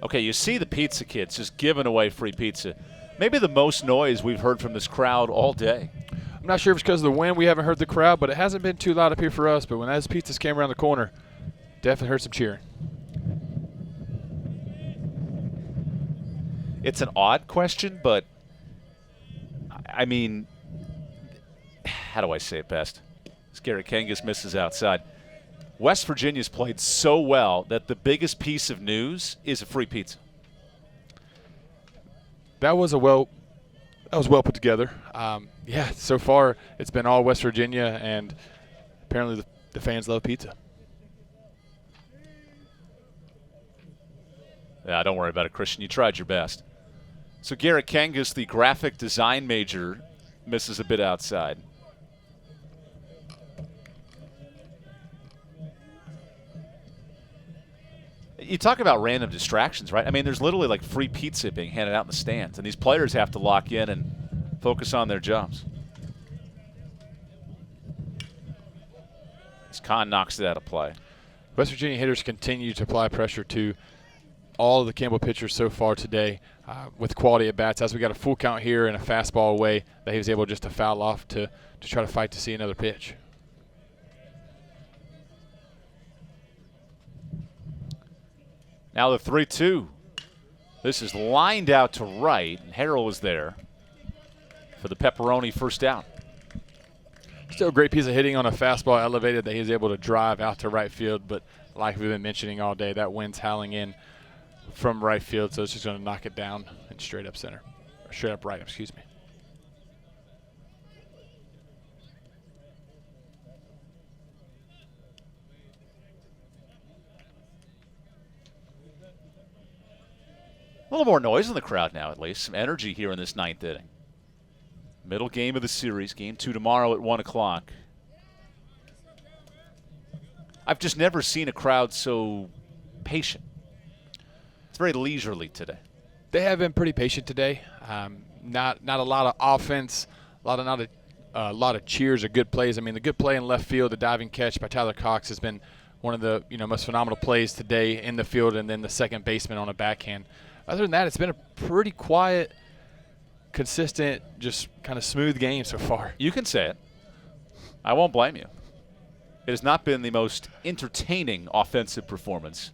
Okay, you see the pizza kids just giving away free pizza. Maybe the most noise we've heard from this crowd all day.
I'm not sure if it's because of the wind we haven't heard the crowd, but it hasn't been too loud up here for us. But when those pizzas came around the corner, definitely heard some cheering.
It's an odd question, but I mean, how do I say it best? As Garrett Kangas misses outside. West Virginia's played so well that the biggest piece of news is a free pizza.
That was well put together. Yeah, so far it's been all West Virginia, and apparently the fans love pizza.
Yeah, don't worry about it, Christian. You tried your best. So Garrett Kangas, the graphic design major, misses a bit outside. You talk about random distractions, right? I mean, there's literally like free pizza being handed out in the stands, and these players have to lock in and focus on their jobs. As Kahn knocks it out of play.
West Virginia hitters continue to apply pressure to all of the Campbell pitchers so far today with quality at bats. As we got a full count here and a fastball away, that he was able just to foul off to try to fight to see another pitch.
Now the 3-2. This is lined out to right, and Harrell was there for the pepperoni first out.
Still a great piece of hitting on a fastball elevated that he was able to drive out to right field, but like we've been mentioning all day, that wind's howling in from right field, so it's just going to knock it down and straight up center, or straight up right, excuse me.
A little more noise in the crowd now, at least. Some energy here in this 9th inning. Middle game of the series, game 2 tomorrow at 1 o'clock. I've just never seen a crowd so patient. It's very leisurely today.
They have been pretty patient today. Not a lot of offense, a lot of cheers or good plays. I mean, the good play in left field, the diving catch by Tyler Cox has been one of the most phenomenal plays today in the field, and then the second baseman on a backhand. Other than that, it's been a pretty quiet, consistent, just kind of smooth game so far.
You can say it. I won't blame you. It has not been the most entertaining offensive performance.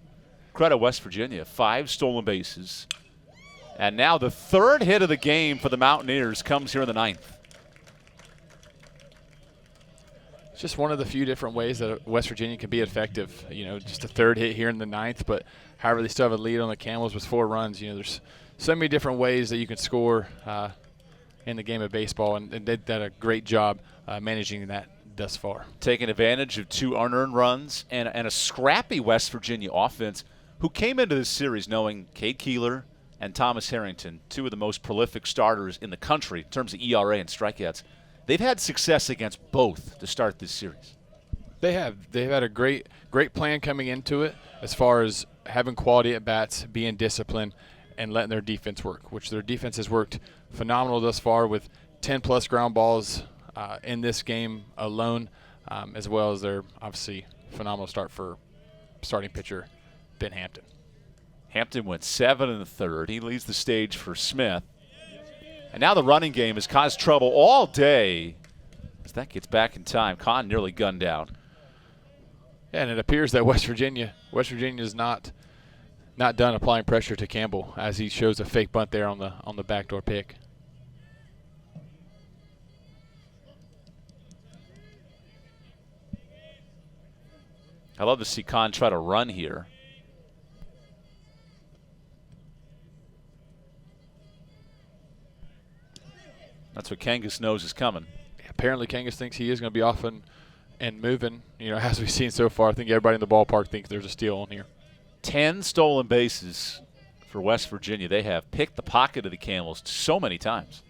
Credit West Virginia, 5 stolen bases. And now the 3rd hit of the game for the Mountaineers comes here in the 9th.
It's just one of the few different ways that West Virginia can be effective. Just a 3rd hit here in the 9th, but however, they still have a lead on the Camels with 4 runs. There's so many different ways that you can score in the game of baseball, and they did a great job managing that thus far.
Taking advantage of 2 unearned runs and a scrappy West Virginia offense who came into this series knowing Cade Keeler and Thomas Harrington, 2 of the most prolific starters in the country in terms of ERA and strikeouts. They've had success against both to start this series.
They have. They've had a great plan coming into it as far as having quality at bats, being disciplined, and letting their defense work, which their defense has worked phenomenal thus far with 10-plus ground balls in this game alone, as well as their obviously phenomenal start for starting pitcher Ben Hampton.
Hampton went 7 in the third. He leads the stage for Smith. And now the running game has caused trouble all day as that gets back in time. Kahn nearly gunned down.
Yeah, and it appears that West Virginia is not done applying pressure to Campbell as he shows a fake bunt there on the backdoor pick.
I love to see Kahn try to run here. That's what Kangas knows is coming.
Apparently Kangas thinks he is going to be off and moving. You know, as we've seen so far, I think everybody in the ballpark thinks there's a steal on here.
10 stolen bases for West Virginia. They have picked the pocket of the Camels so many times.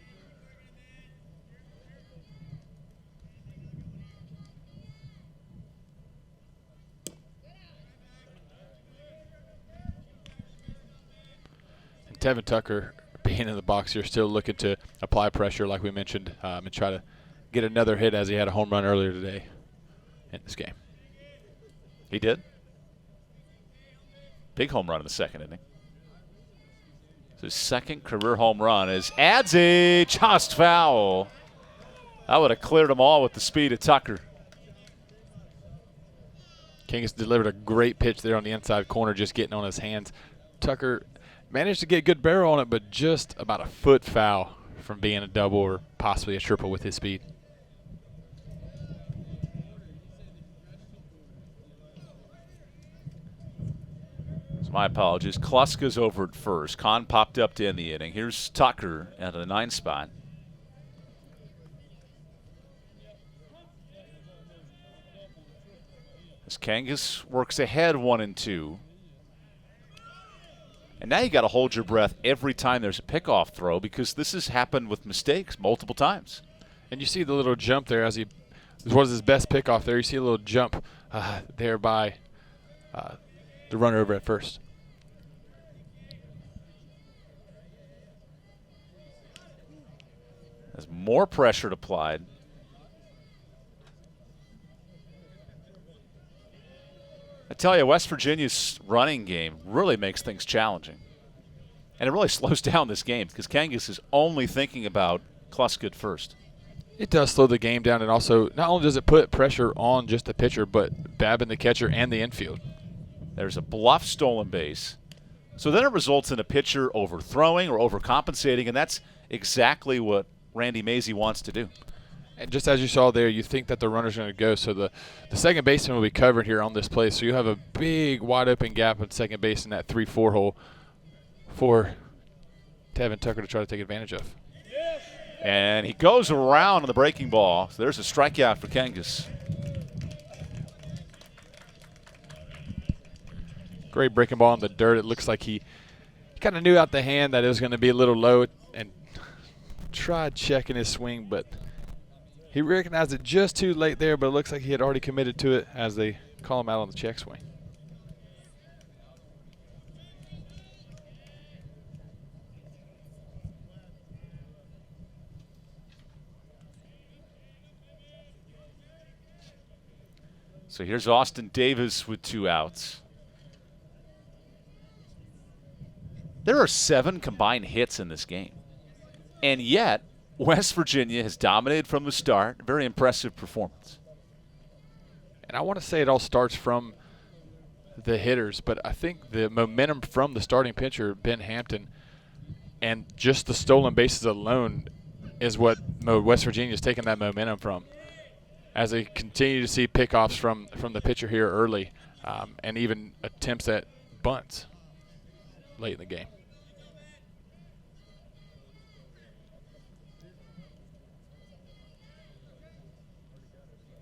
And Tevin Tucker, being in the box here, still looking to apply pressure like we mentioned and try to get another hit as he had a home run earlier today in this game.
He did. Big home run in the second inning. His second career home run adds a just foul. I would have cleared them all with the speed of Tucker.
Kangas delivered a great pitch there on the inside corner, just getting on his hands. Tucker managed to get good barrel on it, but just about a foot foul from being a double or possibly a triple with his speed.
My apologies. Kluska's over at first. Kahn popped up to end the inning. Here's Tucker at the 9th spot. As Kangas works ahead 1-2. And now you got to hold your breath every time there's a pickoff throw because this has happened with mistakes multiple times.
And you see the little jump there as this was his best pickoff there. You see a little jump there by the runner over at first.
As more pressure applied. I tell you, West Virginia's running game really makes things challenging. And it really slows down this game because Kangas is only thinking about Kluska at first.
It does slow the game down, and also not only does it put pressure on just the pitcher, but Babin, the catcher, and the infield.
There's a bluff stolen base. So then it results in a pitcher overthrowing or overcompensating, and that's exactly what Randy Mazey wants to do.
And just as you saw there, you think that the runner's going to go. So the second baseman will be covered here on this play. So you have a big wide open gap at second base in that 3-4 hole for Tevin Tucker to try to take advantage of.
And he goes around on the breaking ball. So there's a strikeout for Kangas.
Great breaking ball in the dirt. It looks like he kind of knew out the hand that it was going to be a little low and tried checking his swing, but he recognized it just too late there, but it looks like he had already committed to it as they call him out on the check swing.
So here's Austin Davis with 2 outs. There are 7 combined hits in this game. And yet, West Virginia has dominated from the start. Very impressive performance.
And I want to say it all starts from the hitters, but I think the momentum from the starting pitcher, Ben Hampton, and just the stolen bases alone is what West Virginia is taking that momentum from. As they continue to see pickoffs from the pitcher here early and even attempts at bunts late in the game.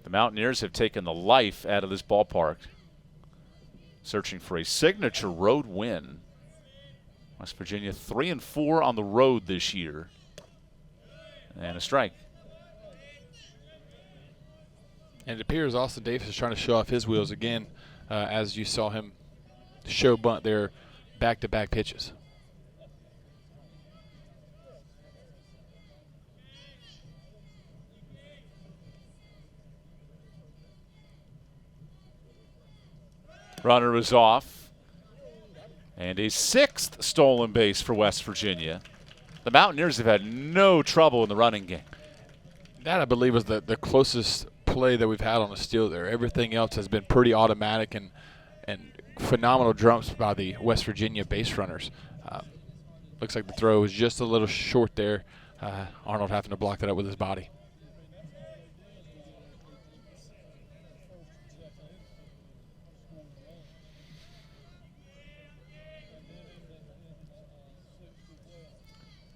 The Mountaineers have taken the life out of this ballpark, searching for a signature road win. West Virginia 3-4 on the road this year. And a strike.
And it appears Austin Davis is trying to show off his wheels again as you saw him show bunt there back-to-back pitches.
Runner is off. And a 6th stolen base for West Virginia. The Mountaineers have had no trouble in the running game.
That, I believe, was the closest play that we've had on a steal there. Everything else has been pretty automatic and phenomenal jumps by the West Virginia base runners. Looks like the throw was just a little short there. Arnold having to block that up with his body.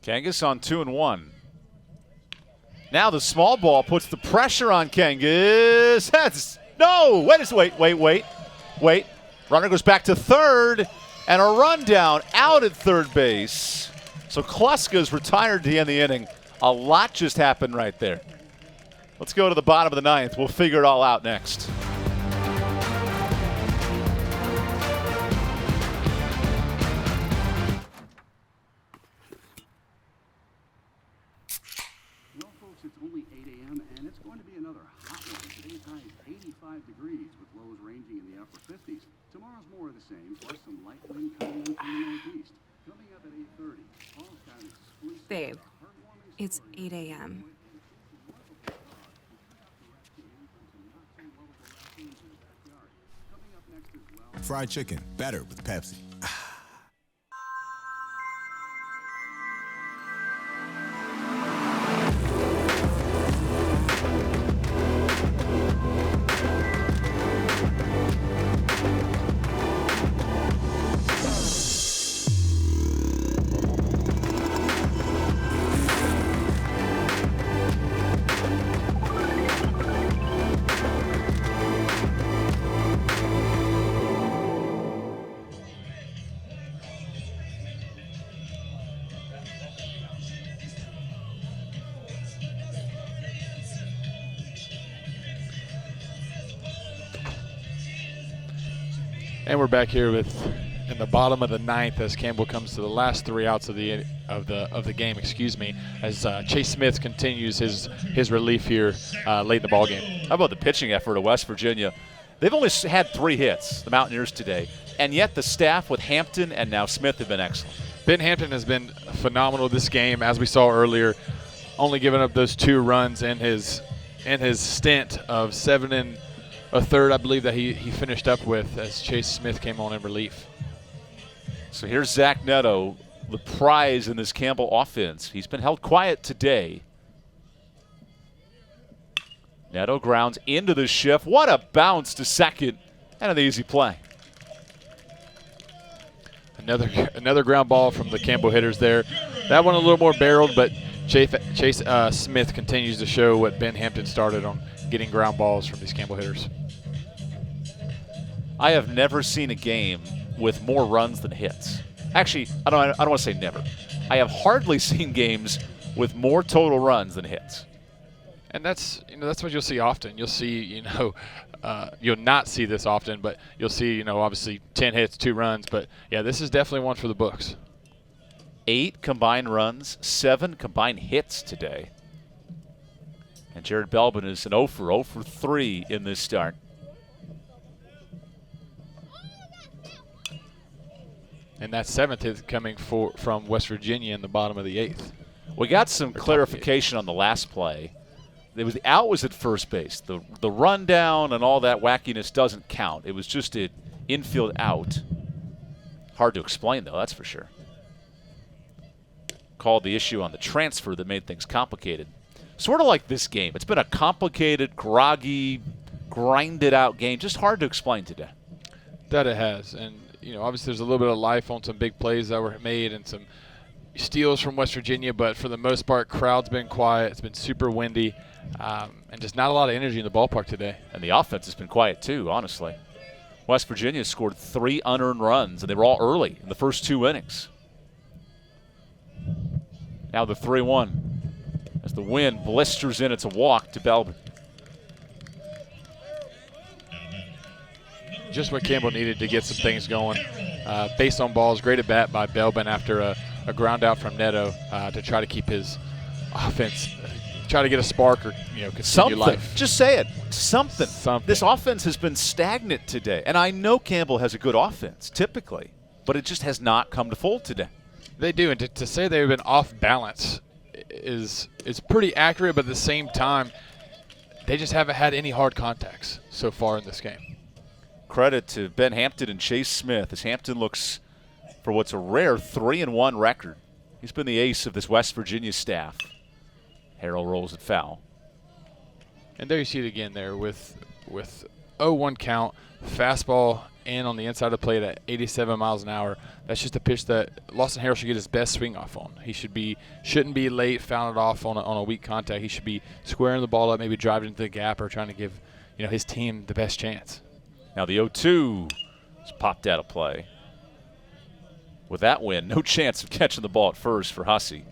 Kangas on 2-1. Now the small ball puts the pressure on Kangas. That's no. Wait. Runner goes back to third, and a rundown out at third base. So Kluska's retired to the end of the inning. A lot just happened right there. Let's go to the bottom of the 9th. We'll figure it all out next.
Well, folks, it's only 8 a.m. and it's going to be another hot one. Today's high is 85 degrees with lows ranging in the upper 50s. Tomorrow's more of the same, plus some light wind coming in from the northeast. Coming up at 8:30, Paul's got an exclusive.
Babe, it's 8 a.m.
Fried chicken, better with Pepsi.
And we're back here in the bottom of the 9th as Campbell comes to the last 3 outs of the game. As Chase Smith continues his relief here late in the ball game.
How about the pitching effort of West Virginia? They've only had 3 hits, the Mountaineers today, and yet the staff with Hampton and now Smith have been excellent.
Ben Hampton has been phenomenal this game, as we saw earlier, only giving up those 2 runs in his stint of 7 1/3, I believe, that he finished up with as Chase Smith came on in relief.
So here's Zach Neto, the prize in this Campbell offense. He's been held quiet today. Neto grounds into the shift. What a bounce to second, and an easy play.
Another ground ball from the Campbell hitters there. That one a little more barreled, but Chase Smith continues to show what Ben Hampton started on, getting ground balls from these Campbell hitters.
I have never seen a game with more runs than hits. Actually, I don't want to say never. I have hardly seen games with more total runs than hits.
And that's what you'll see often. You'll see, you'll not see this often, but you'll see, obviously 10 hits, 2 runs. But yeah, this is definitely one for the books.
8 combined runs, 7 combined hits today. And Jared Belbin is an 0 for 3 in this start.
And that 7th hit coming from West Virginia in the bottom of the 8th.
We got some clarification on the last play. The out was at first base. The rundown and all that wackiness doesn't count. It was just an infield out. Hard to explain, though, that's for sure. Called the issue on the transfer that made things complicated. Sort of like this game. It's been a complicated, groggy, grinded-out game. Just hard to explain today.
That it has. And obviously there's a little bit of life on some big plays that were made and some steals from West Virginia, but for the most part, crowd's been quiet. It's been super windy, and just not a lot of energy in the ballpark today.
And the offense has been quiet too, honestly. West Virginia scored 3 unearned runs, and they were all early in the first 2 innings. Now the 3-1. As the wind blisters in, it's a walk to Belbin.
Just what Campbell needed to get some things going. Based on balls, great at bat by Belbin after a ground out from Neto to try to keep his offense, try to get a spark or continue
something.
Life.
Just say it. Something. This offense has been stagnant today, and I know Campbell has a good offense typically, but it just has not come to fold today.
They do, and to say they've been off balance is pretty accurate, but at the same time, they just haven't had any hard contacts so far in this game.
Credit to Ben Hampton and Chase Smith as Hampton looks for what's a rare 3-1 record. He's been the ace of this West Virginia staff. Harrell rolls it foul.
And there you see it again there with 0-1 count, fastball in on the inside of the plate at 87 miles an hour. That's just a pitch that Lawson Harrell should get his best swing off on. He shouldn't be late, fouling it off on a weak contact. He should be squaring the ball up, maybe driving into the gap or trying to give his team the best chance.
Now the 0-2 is popped out of play. With that win, no chance of catching the ball at first for Hussey.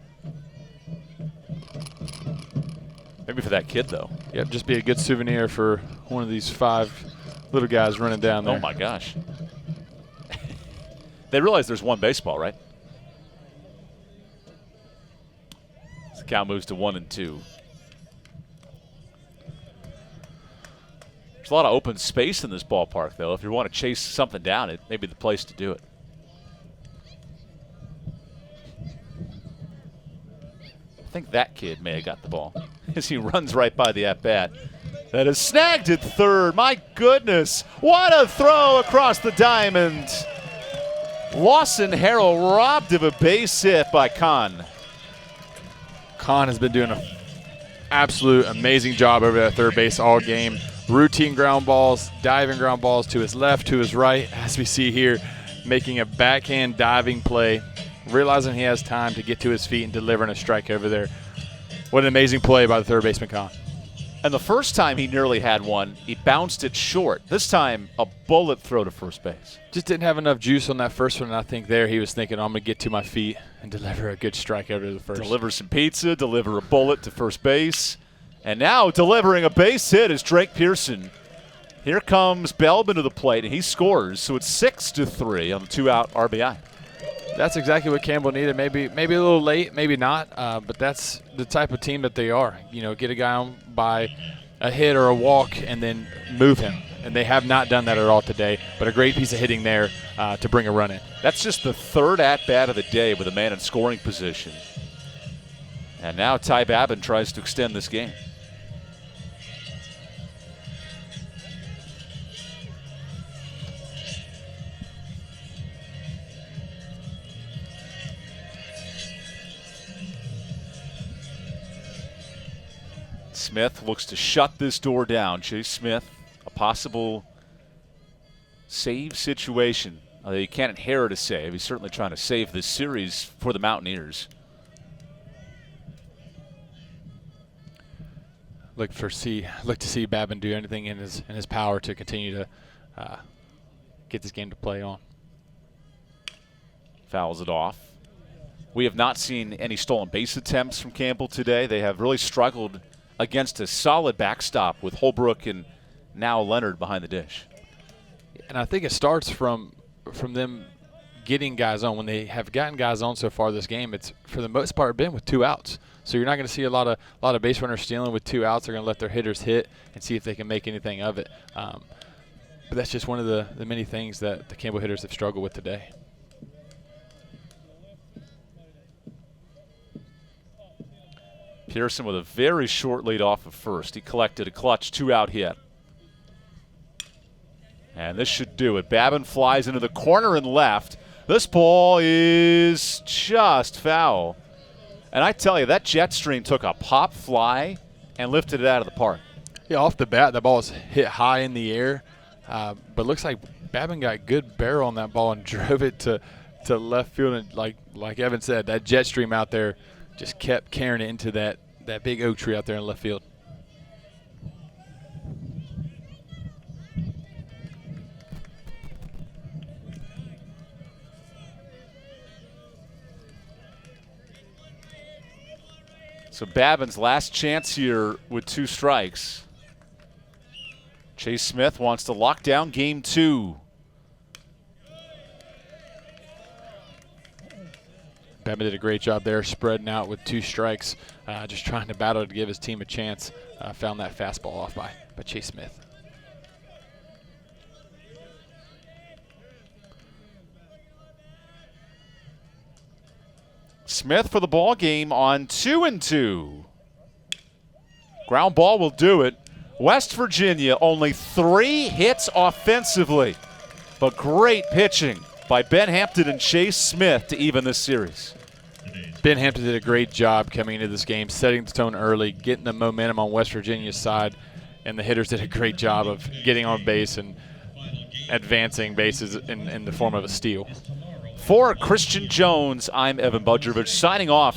Maybe for that kid, though.
Yeah, just be a good souvenir for one of these 5 little guys running down there.
Oh, my gosh. They realize there's one baseball, right? The count moves to 1-2. There's a lot of open space in this ballpark, though. If you want to chase something down, it may be the place to do it. I think that kid may have got the ball as he runs right by the at-bat. That is snagged at third. My goodness. What a throw across the diamond. Lawson Harrell robbed of a base hit by Kahn.
Kahn has been doing an absolute amazing job over at third base all game. Routine ground balls, diving ground balls to his left, to his right, as we see here, making a backhand diving play, realizing he has time to get to his feet and delivering a strike over there. What an amazing play by the third baseman, Kahn.
And the first time he nearly had one, he bounced it short. This time, a bullet throw to first base.
Just didn't have enough juice on that first one, and I think there he was thinking, I'm going to get to my feet and deliver a good strike over to the first.
Deliver some pizza, deliver a bullet to first base. And now delivering a base hit is Drake Pearson. Here comes Belbin to the plate, and he scores. So it's 6-3 on the 2-out RBI.
That's exactly what Campbell needed. Maybe a little late, maybe not, but that's the type of team that they are. Get a guy on by a hit or a walk and then move him. And they have not done that at all today, but a great piece of hitting there to bring a run in.
That's just the third at-bat of the day with a man in scoring position. And now Ty Babin tries to extend this game. Smith looks to shut this door down. Chase Smith, a possible save situation. He can't inherit a save. He's certainly trying to save this series for the Mountaineers.
Look to see Babin do anything in his power to continue to get this game to play on.
Fouls it off. We have not seen any stolen base attempts from Campbell today. They have really struggled against a solid backstop with Holbrook and now Leonard behind the dish.
And I think it starts from them getting guys on. When they have gotten guys on so far this game, it's for the most part been with 2 outs. So you're not going to see a lot of base runners stealing with 2 outs. They're going to let their hitters hit and see if they can make anything of it. But that's just one of the many things that the Campbell hitters have struggled with today.
Pearson with a very short lead off of first. He collected a clutch 2-out hit. And this should do it. Babin flies into the corner and left. This ball is just foul. And I tell you, that jet stream took a pop fly and lifted it out of the park.
Yeah, off the bat, the ball was hit high in the air. But looks like Babin got good barrel on that ball and drove it to left field. And like Evan said, that jet stream out there just kept carrying it into that big oak tree out there in left field.
So Babin's last chance here with 2 strikes. Chase Smith wants to lock down game 2.
Babin did a great job there, spreading out with 2 strikes, just trying to battle to give his team a chance. Found that fastball off by Chase Smith.
Smith for the ball game on 2-2. Ground ball will do it. West Virginia only 3 hits offensively, but great pitching by Ben Hampton and Chase Smith to even this series.
Ben Hampton did a great job coming into this game, setting the tone early, getting the momentum on West Virginia's side, and the hitters did a great job of getting on base and advancing bases in the form of a steal.
For Christian Jones, I'm Evan Budrovich signing off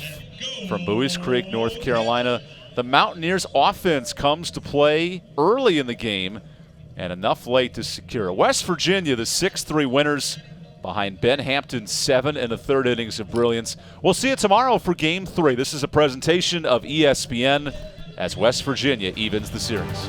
from Buies Creek, North Carolina. The Mountaineers offense comes to play early in the game and enough late to secure. West Virginia, the 6-3 winners behind Ben Hampton's 7 1/3 innings of brilliance. We'll see you tomorrow for Game 3. This is a presentation of ESPN as West Virginia evens the series.